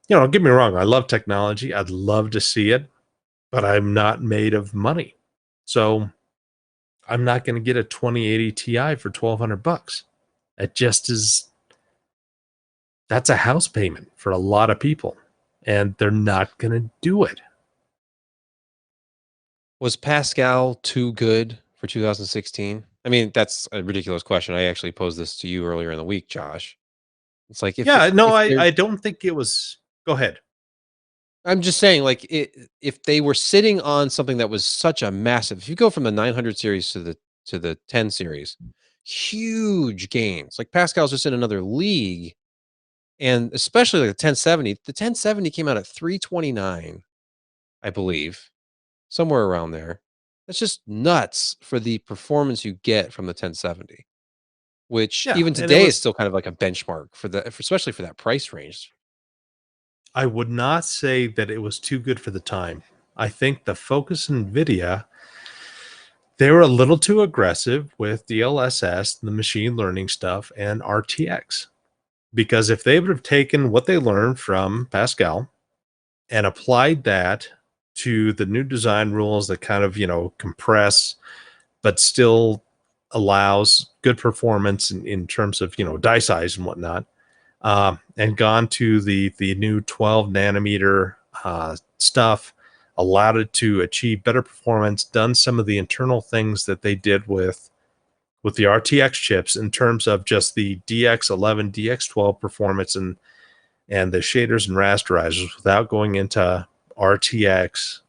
don't get me wrong. I love technology. I'd love to see it, but I'm not made of money. So I'm not going to get a 2080 Ti for $1,200. It just is, that's a house payment for a lot of people, and they're not going to do it. Was Pascal too good for 2016? I mean, that's a ridiculous question. I actually posed this to you earlier in the week, Josh. It's like Yeah, no, if they're I don't think it was. Go ahead. I'm just saying, like, if they were sitting on something that was such a massive, if you go from the 900 series to the 10 series, huge gains. Like Pascal's just in another league, and especially like the 1070. The 1070 came out at 329, I believe, somewhere around there. That's just nuts for the performance you get from the 1070, which Yeah, even and it today is was. still kind of like a benchmark especially for that price range. I would not say that it was too good for the time. I think the focus in NVIDIA, they were a little too aggressive with DLSS, the machine learning stuff, and RTX. Because if they would have taken what they learned from Pascal and applied that to the new design rules that kind of, compress but still allows good performance in terms of, die size and whatnot, and gone to the new 12 nanometer stuff, allowed it to achieve better performance, done some of the internal things that they did with the RTX chips in terms of just the DX11, DX12 performance and the shaders and rasterizers without going into RTX,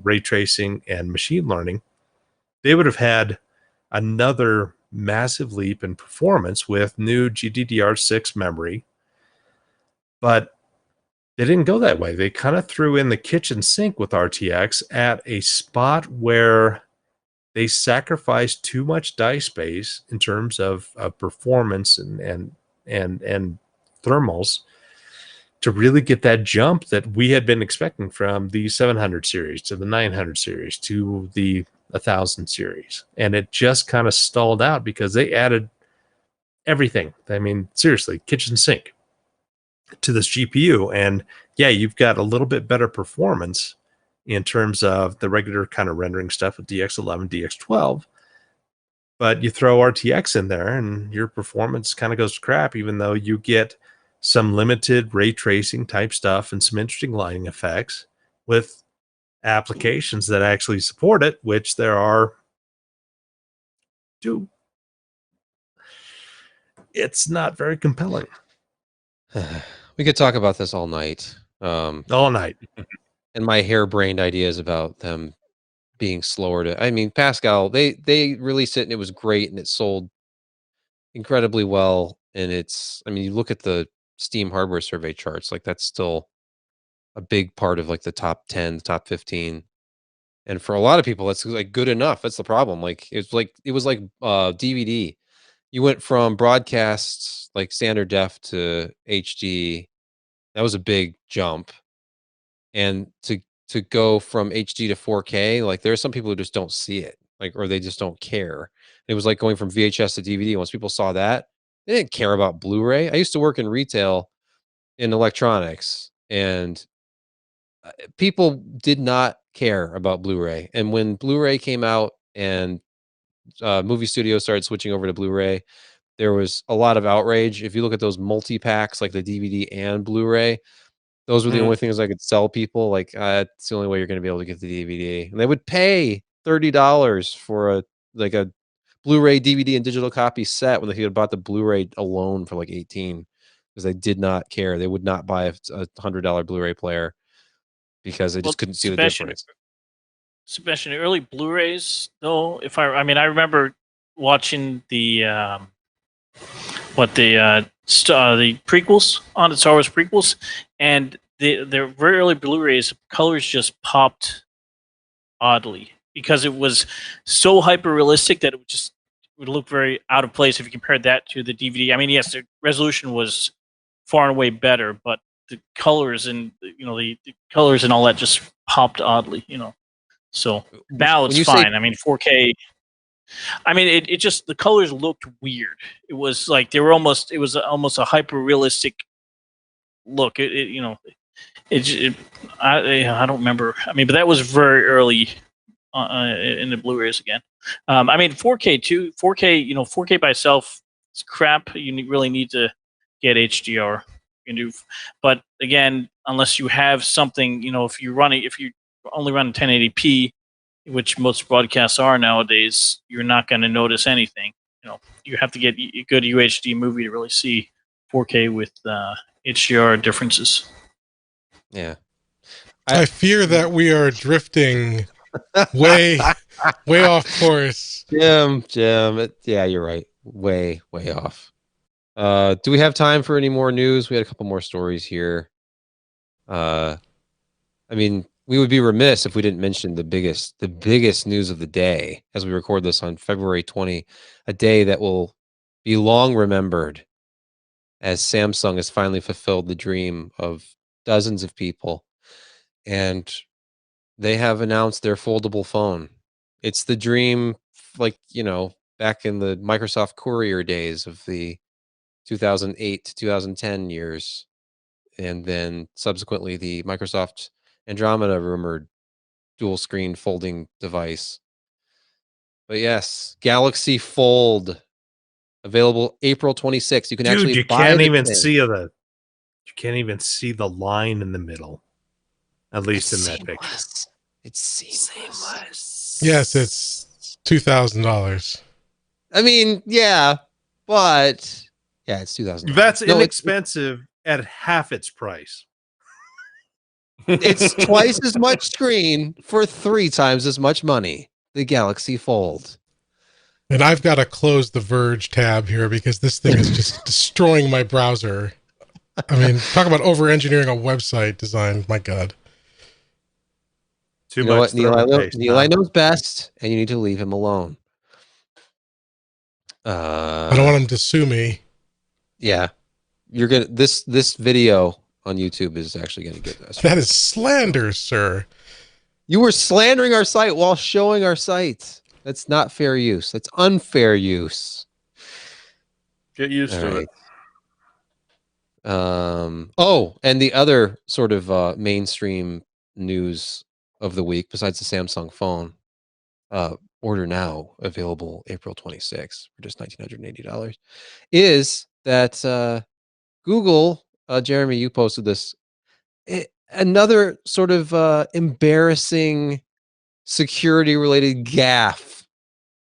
ray tracing, and machine learning. They would have had another massive leap in performance with new GDDR6 memory, but they didn't go that way. They kind of threw in the kitchen sink with RTX at a spot where they sacrificed too much die space in terms of performance and thermals to really get that jump that we had been expecting from the 700 series to the 900 series to the 1000 series. And it just kind of stalled out because they added everything. I mean, seriously, kitchen sink to this GPU. And yeah, you've got a little bit better performance in terms of the regular kind of rendering stuff with DX11, DX12. But you throw RTX in there and your performance kind of goes to crap, even though you get some limited ray tracing type stuff and some interesting lighting effects with applications that actually support it, which there are two. It's not very compelling. We could talk about this all night. All night. And my harebrained ideas about them being slower to I mean, Pascal, they released it and it was great and it sold incredibly well. And it's I mean, you look at the Steam hardware survey charts, like that's still a big part of like the top 10, the top 15. And for a lot of people, that's like good enough. That's the problem. Like it was like DVD. You went from broadcasts like standard def to HD. That was a big jump. And to go from HD to 4K, like there are some people who just don't see it, like or they just don't care. It was like going from VHS to DVD. Once people saw that, they didn't care about Blu-ray. I used to work in retail in electronics, and people did not care about Blu-ray. And when Blu-ray came out and movie studios started switching over to Blu-ray, there was a lot of outrage. If you look at those multi-packs, like the DVD and Blu-ray, those were the only things I could sell people. Like, it's the only way you're going to be able to get the DVD. And they would pay $30 for a Blu-ray, DVD, and digital copy set when they could have bought the Blu-ray alone for like 18, because they did not care. They would not buy a $100 Blu-ray player because they just couldn't see the difference. Sebastian, early Blu-rays, though, I mean, I remember watching the prequels on the Star Wars prequels, and the very early Blu-rays, colors just popped oddly because it was so hyper realistic that it would look very out of place if you compared that to the DVD. I mean, yes, the resolution was far and away better, but the colors and the colors and all that just popped oddly. So now it's fine. I mean, 4K. I mean, it just, the colors looked weird. It was like it was almost a hyper realistic look. I don't remember. I mean, but that was very early in the Blu-rays again. I mean, 4K too. 4K, 4K by itself is crap. You really need to get HDR. But again, unless you have something, if you only run 1080p, which most broadcasts are nowadays, you're not going to notice anything. You have to get a good UHD movie to really see 4K with HDR differences. Yeah. I fear that we are drifting way off course. Jim, yeah, you're right. Way off. Do we have time for any more news? We had a couple more stories here. I mean, we would be remiss if we didn't mention the biggest news of the day as we record this on February 20, a day that will be long remembered, as Samsung has finally fulfilled the dream of dozens of people, and they have announced their foldable phone. It's the dream, like, back in the Microsoft Courier days of the 2008 to 2010 years, and then subsequently the Microsoft Andromeda rumored dual screen folding device. But yes, Galaxy Fold, available April 26th. You can actually you buy can't the even thing. you can't even see the line in the middle, at least in that picture. It's seamless. Yes, it's $2,000. I mean, yeah, but yeah, it's $2,000. That's No, inexpensive at half its price. It's twice as much screen for 3 times as much money. The Galaxy Fold. And I've got to close the Verge tab here because this thing is just destroying my browser. I mean, talk about over-engineering a website design. My God. You know what, Neil knows best, and you need to leave him alone. I don't want him to sue me. Yeah, you're gonna. This video on YouTube is actually gonna get us. That is slander, sir. You were slandering our site while showing our site. That's not fair use. That's unfair use. Get used to it. Oh, and the other sort of mainstream news of the week, besides the Samsung phone, order now, available April 26th for just $1,980, is that Google, Jeremy, you posted this, another sort of embarrassing security-related gaffe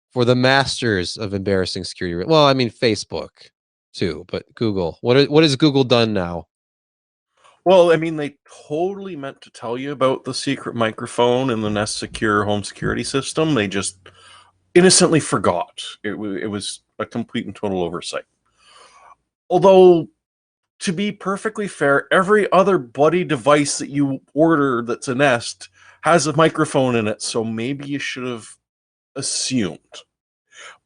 for the masters of embarrassing security. Well, I mean, Facebook too, but Google. What has Google done now? Well, I mean, they totally meant to tell you about the secret microphone and the Nest Secure home security system. They just innocently forgot. It was a complete and total oversight. Although, to be perfectly fair, every other buddy device that you order that's a Nest has a microphone in it, so maybe you should have assumed.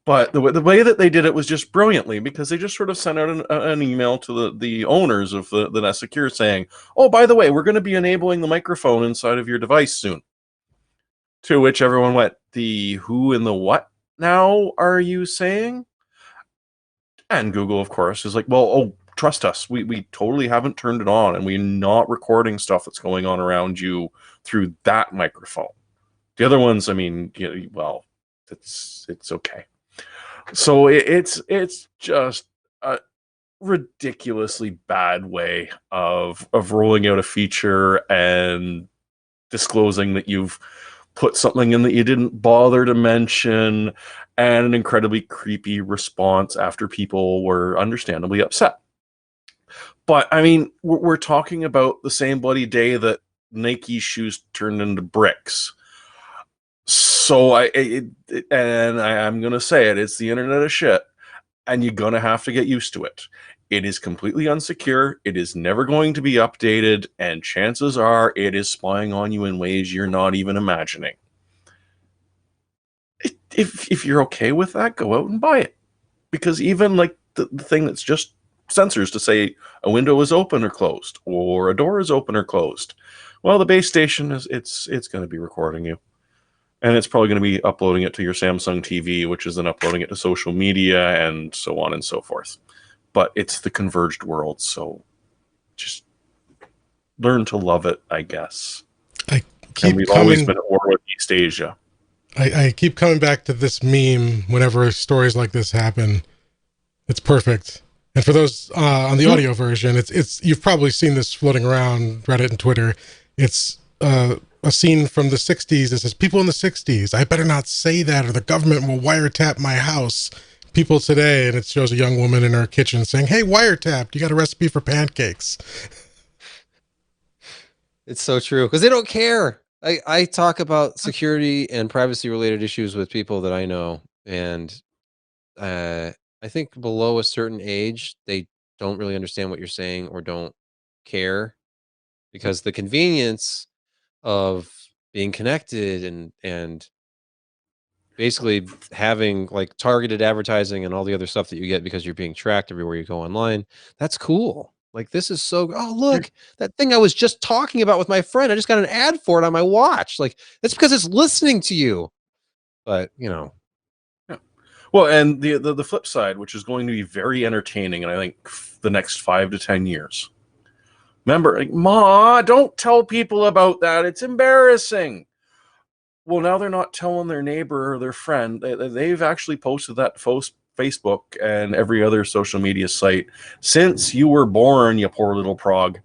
But the way that they did it was just brilliantly, because they just sort of sent out an email to the owners of the Nest Secure saying, oh, by the way, we're going to be enabling the microphone inside of your device soon. To which everyone went, the who and the what now are you saying? And Google, of course, is like, well, oh, trust us. We totally haven't turned it on, and we're not recording stuff that's going on around you through that microphone. The other ones, I mean, well, it's okay. So it's just a ridiculously bad way of rolling out a feature and disclosing that you've put something in that you didn't bother to mention, and an incredibly creepy response after people were understandably upset. But I mean, we're talking about the same bloody day that Nike shoes turned into bricks. So I'm gonna say it's the internet of shit, and you're gonna have to get used to it. It is completely unsecure. It is never going to be updated, and chances are it is spying on you in ways you're not even imagining. If you're okay with that, go out and buy it, because even like the thing that's just sensors to say a window is open or closed, or a door is open or closed. Well, the base station it's going to be recording you. And it's probably going to be uploading it to your Samsung TV, which is then uploading it to social media and so on and so forth. But it's the converged world, so just learn to love it, I guess. I And keep we've always coming. been at war with East Asia. I keep coming back to this meme whenever stories like this happen. It's perfect. And for those on the audio version, it's you've probably seen this floating around Reddit and Twitter. It's a scene from the 60s that says, people in the 60s, I better not say that or the government will wiretap my house. People today, and it shows a young woman in her kitchen saying, hey, wiretapped, you got a recipe for pancakes. It's so true because they don't care. I talk about security and privacy related issues with people that I know, and I think below a certain age, they don't really understand what you're saying or don't care because the convenience of being connected and basically having like targeted advertising and all the other stuff that you get because you're being tracked everywhere you go online. That's cool. Like this is so oh look, that thing I was just talking about with my friend. I just got an ad for it on my watch. Like that's because it's listening to you. But you know, Yeah. Well, and the flip side, which is going to be very entertaining, and I think the next 5 to 10 years. Remember, like, Ma, don't tell people about that. It's embarrassing. Well, now they're not telling their neighbor or their friend. They've actually posted that to Facebook and every other social media site since you were born, you poor little prog.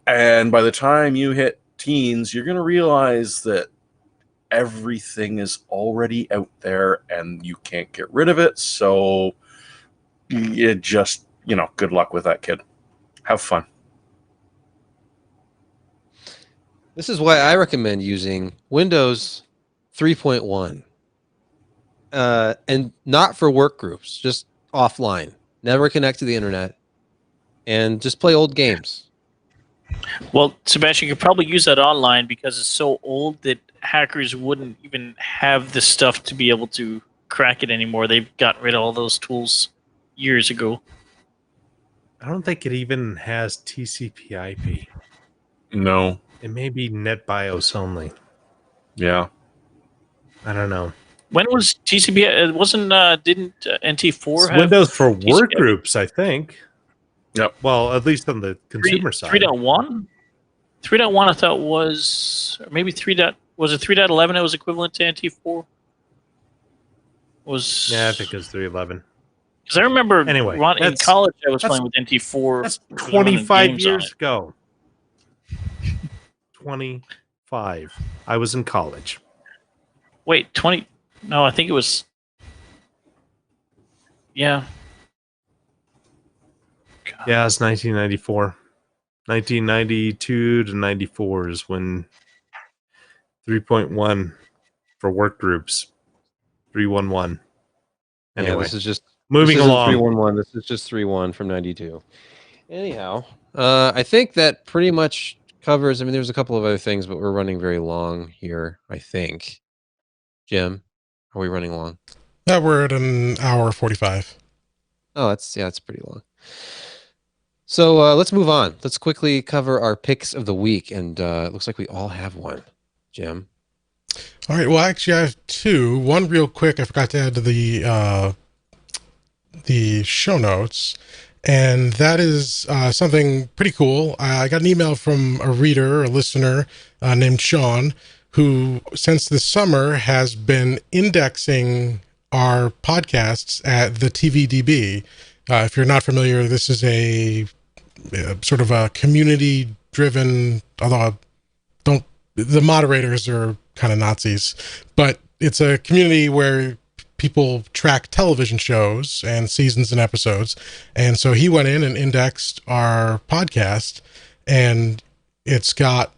And by the time you hit teens, you're going to realize that everything is already out there and you can't get rid of it. So you just, good luck with that, kid. Have fun. this is why I recommend using Windows 3.1. And not for work groups, just offline. Never connect to the internet and just play old games. Well, Sebastian, you could probably use that online because it's so old that hackers wouldn't even have the stuff to be able to crack it anymore. They've gotten rid of all those tools years ago. I don't think it even has TCP/IP. No. It may be NetBIOS only. Yeah. I don't know. When was TCP? It wasn't. Didn't NT4 It's have Windows for work TCP? groups, I think. Yep. Well, at least on the consumer side. 3.1? 3.1 I thought was, or maybe 3. Was it 3.11 that was equivalent to NT4? Was Yeah, I think it was 3.11. Because I remember Anyway, in college I was playing with NT4. That's I was running 25 games on years it. ago. 25. I was in college. Wait, 20? No, I think it was. Yeah. God. Yeah, it's 1994. 1992 to 94 is when 3.1 for work groups. 311. Anyway, Yeah, this is just moving along. 311. This is just 3.1 from 92. Anyhow, I think that pretty much covers. I mean, there's a couple of other things, but we're running very long here. I think. Jim, are we running long? Yeah, we're at an hour 45. Oh, that's pretty long. So let's move on. Let's quickly cover our picks of the week, and it looks like we all have one. Jim. All right. Well, actually, I have two. One real quick. I forgot to add to the show notes, and that is something pretty cool. I got an email from a reader, a listener named Sean, who since this summer has been indexing our podcasts at the TVDB. If you're not familiar, this is a sort of a community-driven, although the moderators are kind of Nazis, but it's a community where people track television shows and seasons and episodes. And so he went in and indexed our podcast, and it's got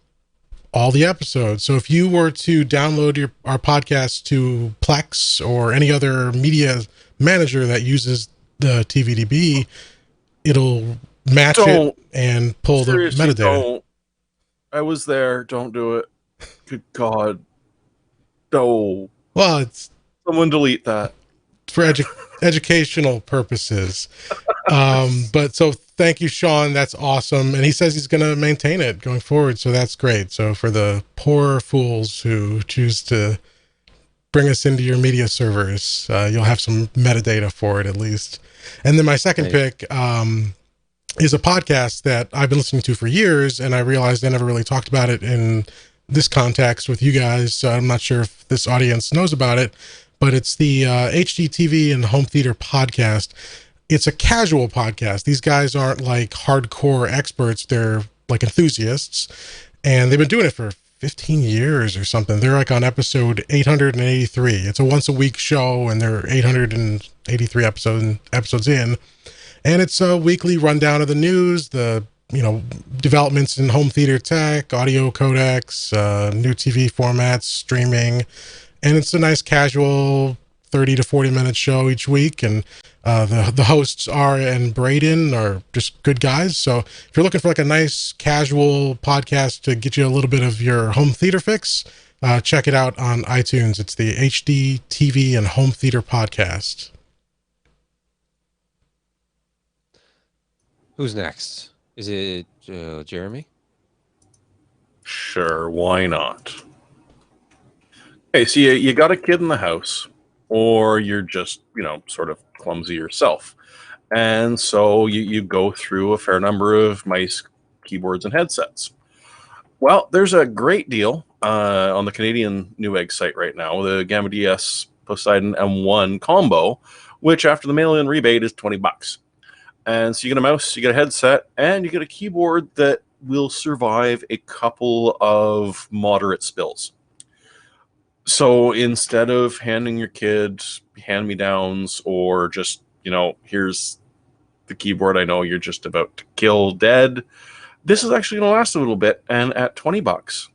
all the episodes. So if you were to download our podcast to Plex or any other media manager that uses the TVDB, it'll match Don't. it and pull the Seriously, metadata. don't. I was there. Don't do it. Good God. No. Well, it's Someone delete that. for educational purposes. But so thank you, Sean. That's awesome. And he says he's going to maintain it going forward. So that's great. So for the poor fools who choose to bring us into your media servers, you'll have some metadata for it at least. And then my second pick is a podcast that I've been listening to for years, and I realized I never really talked about it in this context with you guys. So I'm not sure if this audience knows about it, but it's the HDTV and Home Theater podcast. It's a casual podcast. These guys aren't like hardcore experts. They're like enthusiasts, and they've been doing it for 15 years or something. They're like on episode 883. It's a once a week show, and they're 883 episodes in. And it's a weekly rundown of the news, the developments in home theater tech, audio codecs, new TV formats, streaming. And it's a nice casual 30 to 40 minute show each week. And the hosts, Ara and Braden, are just good guys. So if you're looking for like a nice casual podcast to get you a little bit of your home theater fix, check it out on iTunes. It's the HD TV and Home Theater Podcast. Who's next? Is it Jeremy? Sure, why not? Okay, so you got a kid in the house, or you're just, sort of clumsy yourself. And so you go through a fair number of mice, keyboards, and headsets. Well, there's a great deal on the Canadian Newegg site right now, the Gamma DS Poseidon M1 combo, which after the mail-in rebate is $20. And so you get a mouse, you get a headset, and you get a keyboard that will survive a couple of moderate spills. So instead of handing your kid hand-me-downs or just, here's the keyboard I know you're just about to kill dead, this is actually going to last a little bit. And at $20,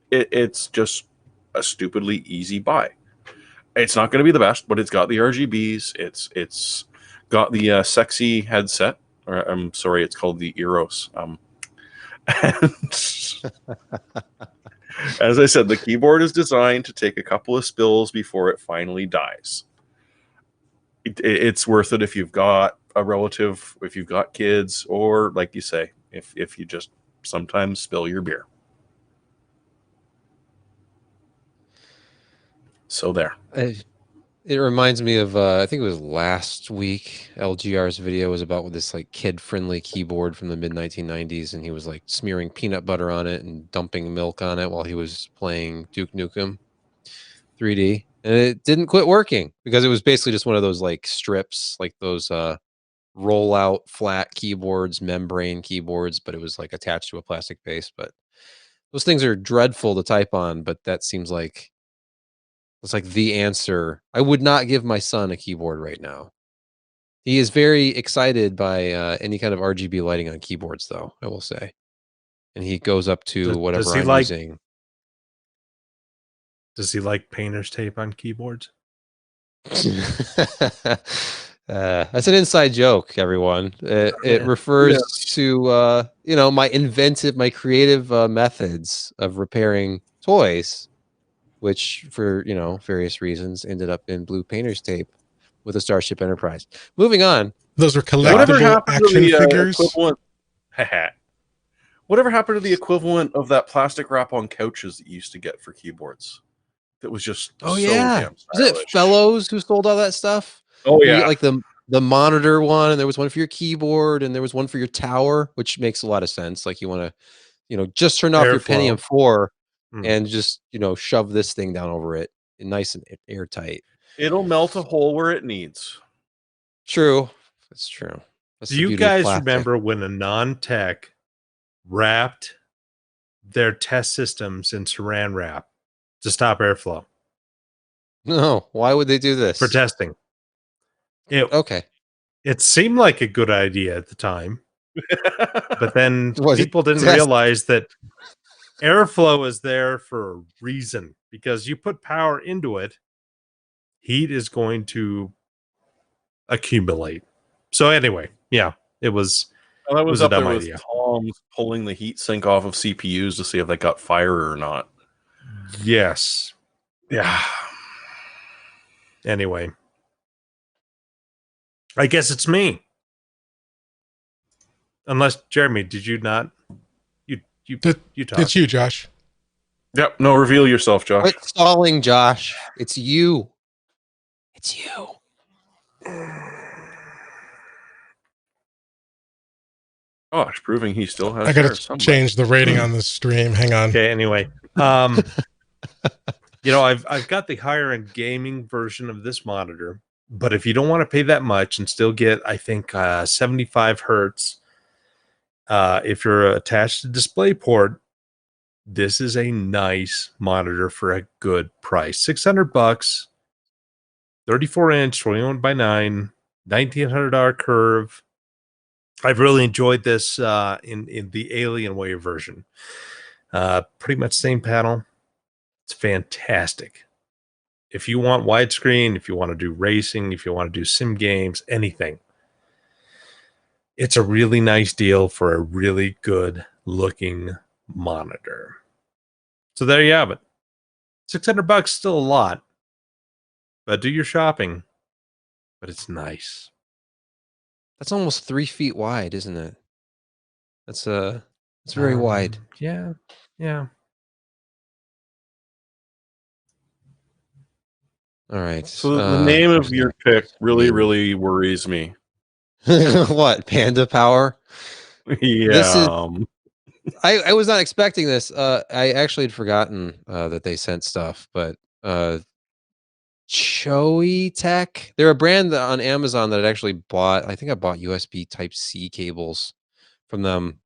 it's just a stupidly easy buy. It's not going to be the best, but it's got the RGBs. It's got the sexy headset. Or I'm sorry, it's called the Eros. And as I said, the keyboard is designed to take a couple of spills before it finally dies. It's worth it if you've got a relative, if you've got kids, or like you say, if you just sometimes spill your beer. So there. It reminds me of I think it was last week. LGR's video was about this like kid-friendly keyboard from the mid-1990s, and he was like smearing peanut butter on it and dumping milk on it while he was playing Duke Nukem 3D, and it didn't quit working because it was basically just one of those like strips, like those roll-out flat keyboards, membrane keyboards, but it was like attached to a plastic base. But those things are dreadful to type on, but that seems like it's like the answer. I would not give my son a keyboard right now. He is very excited by any kind of RGB lighting on keyboards, though, I will say. And he goes up to whatever I'm using. Does he like painter's tape on keyboards? That's an inside joke, everyone. It refers to my creative methods of repairing toys, which for various reasons ended up in blue painter's tape with a Starship Enterprise. Moving on. Those are collectible action figures. Whatever happened to the equivalent of that plastic wrap on couches that you used to get for keyboards? That was just damn stylish. Was it Fellows who sold all that stuff? Oh yeah, you get, like the monitor one, and there was one for your keyboard, and there was one for your tower, which makes a lot of sense. Like you want to, just turn off your Pentium 4 and just shove this thing down over it, nice and airtight. It'll melt a hole where it needs. True. That's true. That's Do the you beauty of guys plastic. remember when a non-tech wrapped their test systems in saran wrap to stop airflow No, why would they do this? for testing? Okay. It seemed like a good idea at the time, but then Was it people didn't test? realize that airflow is there for a reason, because you put power into it, heat is going to accumulate. So anyway, yeah, it was Well, that it was was a up there dumb with idea. Tom's pulling the heat sink off of CPUs to see if they got fire or not. Yes. Yeah. Anyway, I guess it's me. Unless Jeremy, did you not? You talk. It's you, Josh. Yep. No, reveal yourself, Josh. Quit stalling, Josh. It's you. It's you. Gosh, proving he still has I hair gotta somewhere. change the rating on the stream. Hang on. Okay. Anyway, I've got the higher end gaming version of this monitor, but if you don't want to pay that much and still get, I think, 75 hertz, if you're attached to DisplayPort, this is a nice monitor for a good price. $600, 34-inch, 21:9, $1,900 curve. I've really enjoyed this in the Alienware version. Pretty much same panel. It's fantastic. If you want widescreen, if you want to do racing, if you want to do sim games, anything, it's a really nice deal for a really good looking monitor. So there you have it. $600 still a lot, but do your shopping. But it's nice. That's almost 3 feet wide, isn't it? That's it's very wide. Yeah. All right. So the name of your pick really, really worries me. What? Panda Power? Yeah. This is- I was not expecting this. I actually had forgotten that they sent stuff, but Choi Tech. They're a brand on Amazon that I actually bought. I think I bought USB Type-C cables from them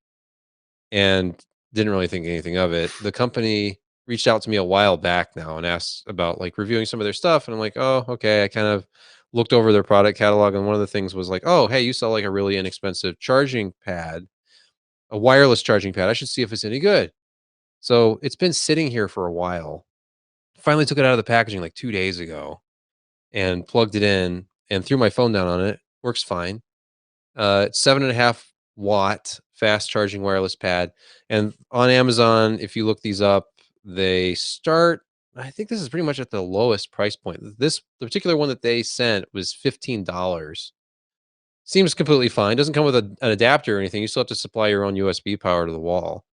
and didn't really think anything of it. The company reached out to me a while back now and asked about like reviewing some of their stuff. And I'm like, oh, okay. I kind of looked over their product catalog. And one of the things was like, oh, hey, you sell like a really inexpensive charging pad, a wireless charging pad. I should see if it's any good. So it's been sitting here for a while. Finally took it out of the packaging like 2 days ago and plugged it in and threw my phone down on it. Works fine. It's 7.5 watt fast charging wireless pad. And on Amazon, if you look these up, they start, I think this is pretty much at the lowest price point. The particular one that they sent was $15. Seems completely fine. Doesn't come with an adapter or anything. You still have to supply your own USB power to the wall.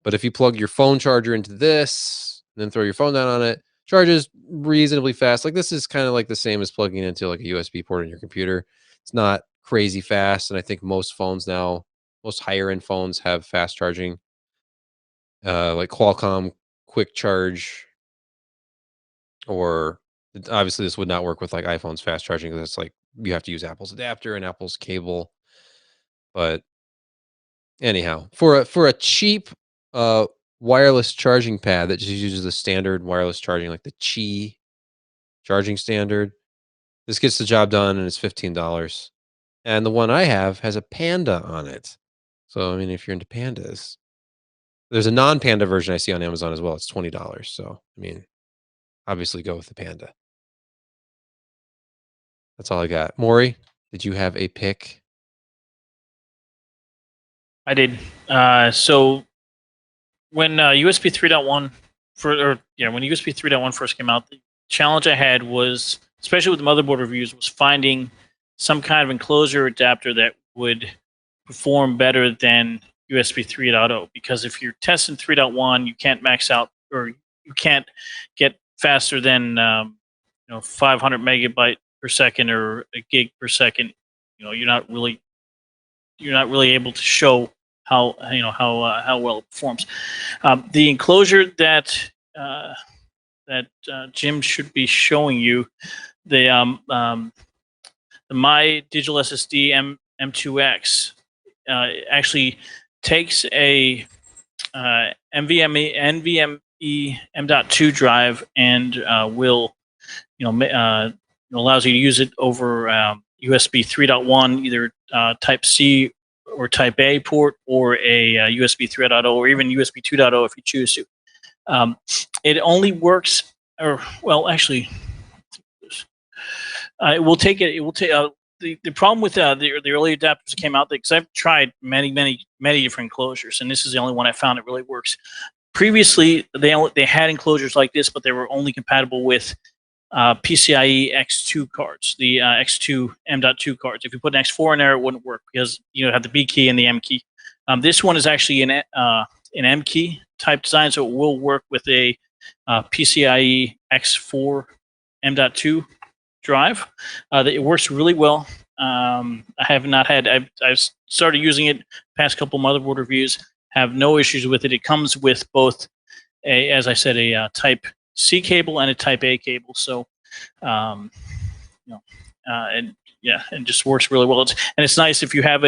But if you plug your phone charger into this, and then throw your phone down on it, charges reasonably fast. Like this is kind of like the same as plugging into like a USB port in your computer. It's not crazy fast, and I think most phones now, most higher end phones have fast charging, like Qualcomm Quick Charge, or obviously this would not work with like iPhone's fast charging because it's like you have to use Apple's adapter and Apple's cable. But anyhow, for a cheap wireless charging pad that just uses the standard wireless charging, like the Qi charging standard, this gets the job done and it's $15. And the one I have has a panda on it. So I mean, if you're into pandas, there's a non-panda version I see on Amazon as well. It's $20. So I mean, obviously go with the panda. That's all I got. Maury, did you have a pick? I did. So when USB 3.1 when USB 3.1 first came out, the challenge I had was, especially with the motherboard reviews, was finding some kind of enclosure adapter that would perform better than USB 3.0. Because if you're testing 3.1, you can't max out, or you can't get faster than 500 megabyte per second or a gig per second. You're not really able to show how well it performs. The enclosure that Jim should be showing you, the My Digital SSD M2X actually takes a NVMe M.2 drive and will allows you to use it over USB 3.1, either Type C or Type A port, or a USB 3.0, or even USB 2.0 if you choose to. It only works, or well, actually, it will take it. It will take. The problem with the early adapters that came out, because I've tried many different enclosures, and this is the only one I found that really works. Previously, they had enclosures like this, but they were only compatible with PCIe X2 cards, the X2 M.2 cards. If you put an X4 in there, it wouldn't work because you have the B key and the M key. This one is actually an M key type design, so it will work with a PCIe X4 M.2 drive. It works really well. I have not had. I've started using it past couple motherboard reviews. Have no issues with it. It comes with both as I said, a Type C cable and a Type A cable. So, and it just works really well. It's nice if you have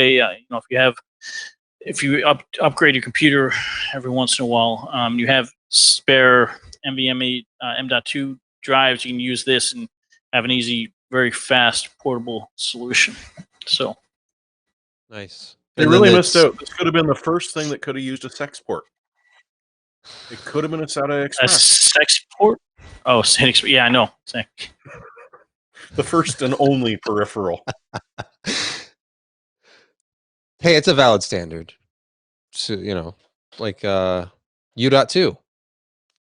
if you upgrade your computer every once in a while, you have spare NVMe M.2 drives. You can use this and have an easy, very fast, portable solution. So Nice. They really missed out. This could have been the first thing that could have used a sex port. It could have been a SATA Express. A sex port? Oh, yeah, I know. The first and only peripheral. Hey, it's a valid standard. So, like U.2.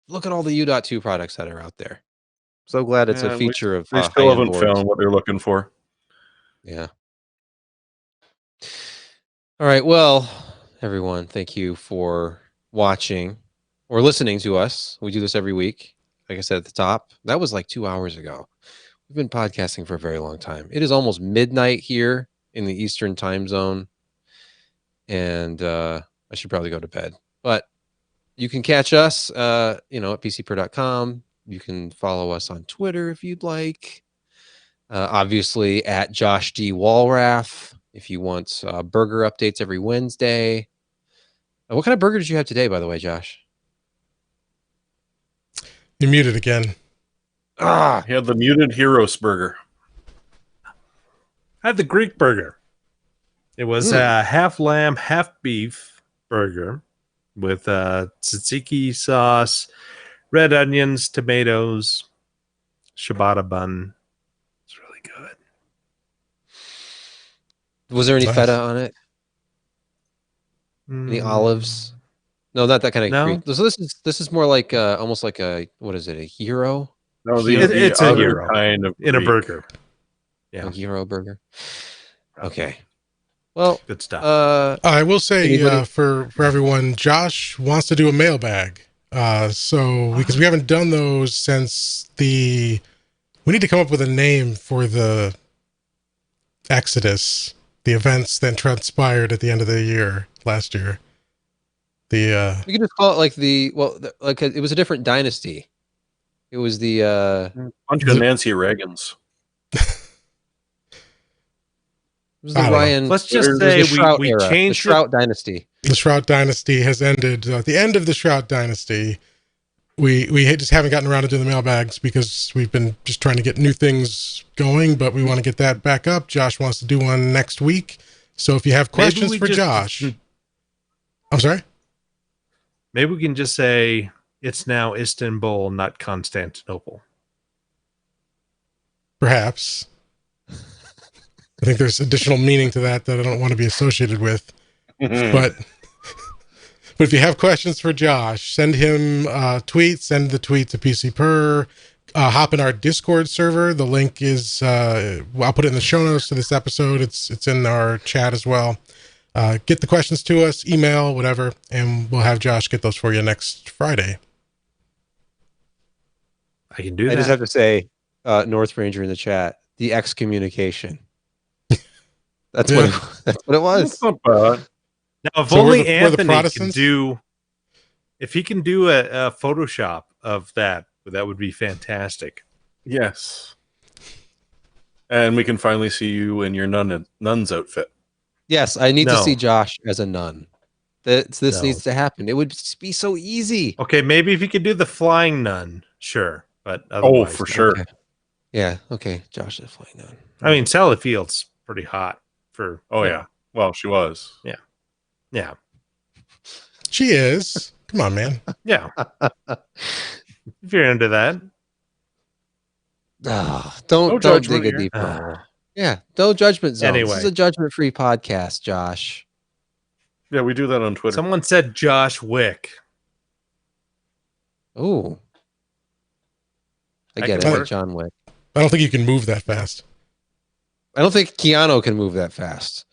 Look at all the U.2 products that are out there. So glad it's a feature of they still haven't found what they're looking for. Yeah. All right. Well, everyone, thank you for watching or listening to us. We do this every week. Like I said at the top, that was like 2 hours ago. We've been podcasting for a very long time. It is almost midnight here in the Eastern time zone. And I should probably go to bed. But you can catch us, at pcper.com. You can follow us on Twitter if you'd like. Obviously, at Josh D. Walrath, if you want burger updates every Wednesday. What kind of burger did you have today, by the way, Josh? You're muted again. He had the muted Heroes burger. I had the Greek burger. It was a half lamb, half beef burger with tzatziki sauce, red onions, tomatoes, ciabatta bun. It's really good. Was there any feta on it? Any olives? No, not that kind of. No. So this is more like almost like a, what is it? A gyro? No, it's a gyro kind of in a Greek. burger. Yeah, a gyro burger. Okay. Well, good stuff. I will say for everyone, Josh wants to do a mailbag. So because we haven't done those since we need to come up with a name for the Exodus, the events that transpired at the end of the year last year. We can just call it like it was a different dynasty. It was the bunch of Nancy Reagans. It was the Ryan. Let's just say we changed the Shrout Dynasty. The Shrout Dynasty has ended. At the end of the Shrout Dynasty, we just haven't gotten around to doing the mailbags because we've been just trying to get new things going, but we want to get that back up. Josh wants to do one next week. So if you have questions for Josh, I'm sorry? Maybe we can just say it's now Istanbul, not Constantinople. Perhaps. I think there's additional meaning to that I don't want to be associated with. But if you have questions for Josh, send him tweets, send the tweet to PCPer, hop in our Discord server. The link is, I'll put it in the show notes to this episode. It's in our chat as well. Get the questions to us, email, whatever, and we'll have Josh get those for you next Friday. I can do that. I just have to say, North Ranger in the chat, the excommunication. That's what it was. That's not bad. Now, if only Anthony can do, if he can do a Photoshop of that would be fantastic. Yes. And we can finally see you in your nun's outfit. Yes, I need to No. see Josh as a nun. This No. needs to happen. It would be so easy. Okay, maybe if you could do the flying nun, sure. But otherwise, for no. sure. Okay. Yeah. Okay. Josh is flying nun. I mean, Sally Field's pretty hot for. Oh, you yeah. know, Well, she was. yeah. She is. Come on, man. Yeah. If you're into that. Ah, No don't judgment dig a here. deep hole. Yeah. No judgment zone. This Anyway. is a judgment-free podcast, Josh. Yeah, we do that on Twitter. Someone said Josh Wick. Oh. I I get can it. work. John Wick. I don't think you can move that fast. I don't think Keanu can move that fast.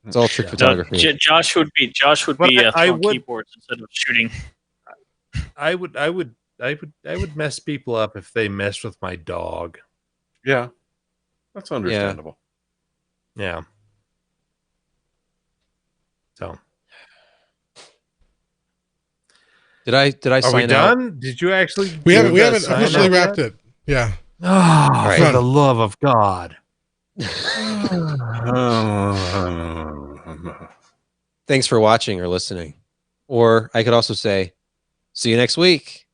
It's all trick No, photography. Josh would be But I throwing would- keyboards instead of shooting. I would mess people up if they messed with my dog. Yeah. That's understandable. Yeah. So Did I are sign we out? done? Did you actually? We haven't give that sign officially out wrapped yet? it. Yeah. Oh, Right. for the love of God! Thanks for watching or listening. Or I could also say, see you next week.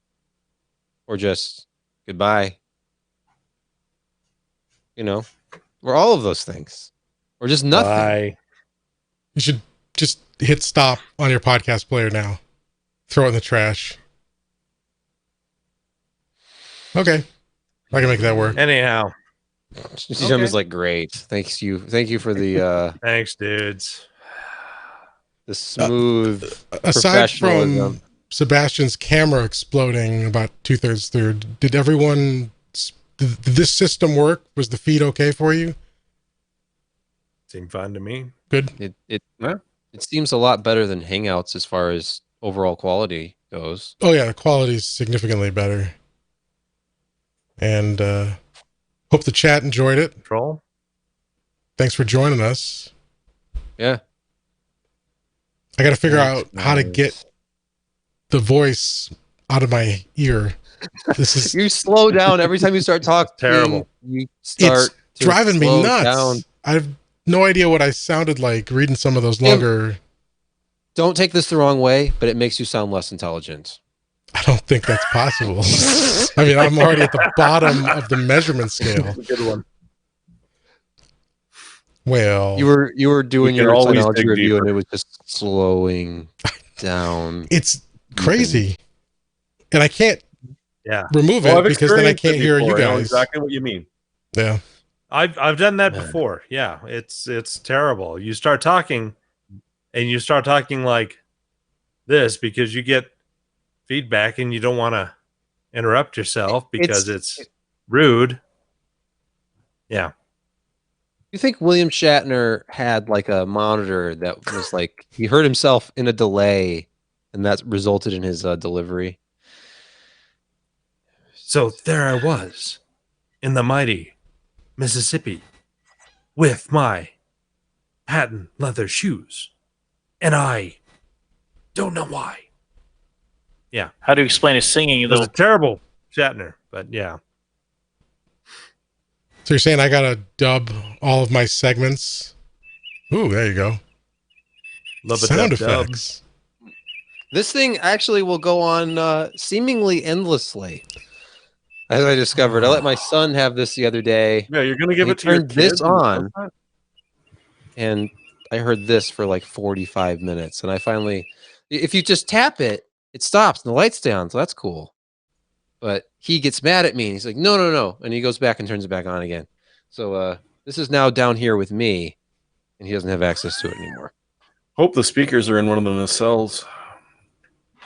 Or just goodbye. You know, or all of those things. Or just nothing. Bye. You should just hit stop on your podcast player now. Throw it in the trash. Okay. I can make that work. Anyhow, Jim is like, great. Thank you for the thanks, dudes. smooth Aside from professionalism. Sebastian's camera exploding about 2/3 through, did everyone, did this system work? Was the feed okay for you? Seemed fun to me. Good. It Yeah. seems a lot better than Hangouts as far as overall quality goes. Oh yeah, the quality is significantly better. And hope the chat enjoyed it. Control. Thanks for joining us. Yeah. I got to figure Thanks, out how to guys. get the voice out of my ear. This is You slow down every time you start talking. Terrible. You start to driving me slow nuts. down. I have no idea what I sounded like reading some of those longer. Don't take this the wrong way, but it makes you sound less intelligent. I don't think that's possible. I mean, I'm already at the bottom of the measurement scale. Good one. Well, You were doing We can your always technology dig review, deeper. and it was just slowing down. it's crazy. And I can't Yeah. remove Well, it I've because then I experienced it can't hear you before. I know guys. exactly what you mean. Yeah. I've done that before. Yeah, it's terrible. You start talking, and you start talking like this because you get feedback, and you don't want to interrupt yourself because it's rude. Yeah, You think William Shatner had like a monitor that was like he heard himself in a delay, and that resulted in his delivery? so there I was in the mighty Mississippi with my patent leather shoes, and I don't know why. How do you explain his singing? It was Though a terrible Shatner, but yeah. So you're saying I got to dub all of my segments? Ooh, there you go. Love a Sound dub-dub. effects. This thing actually will go on seemingly endlessly. As I discovered, I let my son have this the other day, Yeah, you're gonna give You it to your turned this kids on. and I heard this for like 45 minutes. And I finally, if you just tap it, it stops and the lights stay on. So that's cool. But he gets mad at me and he's like, no, no, no. And he goes back and turns it back on again. So this is now down here with me and he doesn't have access to it anymore. Hope the speakers are in one of the nacelles.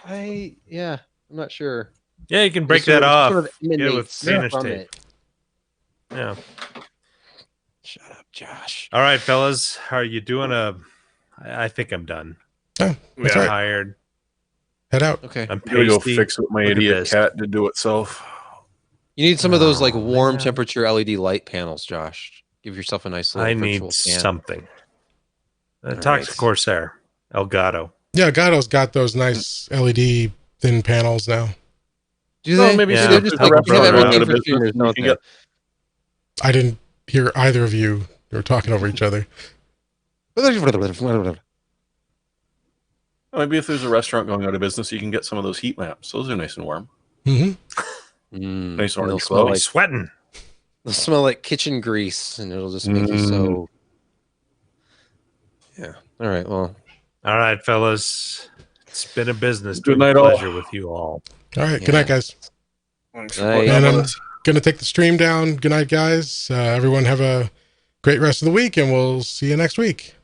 I'm not sure. Yeah, you can break It that off. sort of Get it with emanates Danish from tape. it. Yeah. Shut up, Josh. All right, fellas. How are you doing? I think I'm done. Oh, that's I'm right. tired. Head out. Okay. I'm I'm gonna go pasty. fix what my Look at idiot this. cat did to itself. You need some of those like Oh, warm man. temperature LED light panels, Josh. Give yourself a nice little I virtual need can. something. All Toxic right. Corsair. Elgato. Yeah, Gatto's got those nice LED thin panels now. Do Well, they? maybe Yeah. They're just I'll like throw they have it around everything a for business streamers, and you don't can they? get- I didn't hear either of you. You're talking over each other. Maybe if there's a restaurant going out of business, you can get some of those heat lamps. Those are nice and warm. Hmm. Nice They'll orange smell glow. like Sweating. they'll smell like kitchen grease, and it'll just make you so. Yeah. All right. Well. All right, fellas. It's been a business. Good Been a night, all. pleasure with you all. All right. Good night, guys. Thanks for putting And I'm going to take the stream down. Good night, guys. Everyone have a great rest of the week, and we'll see you next week.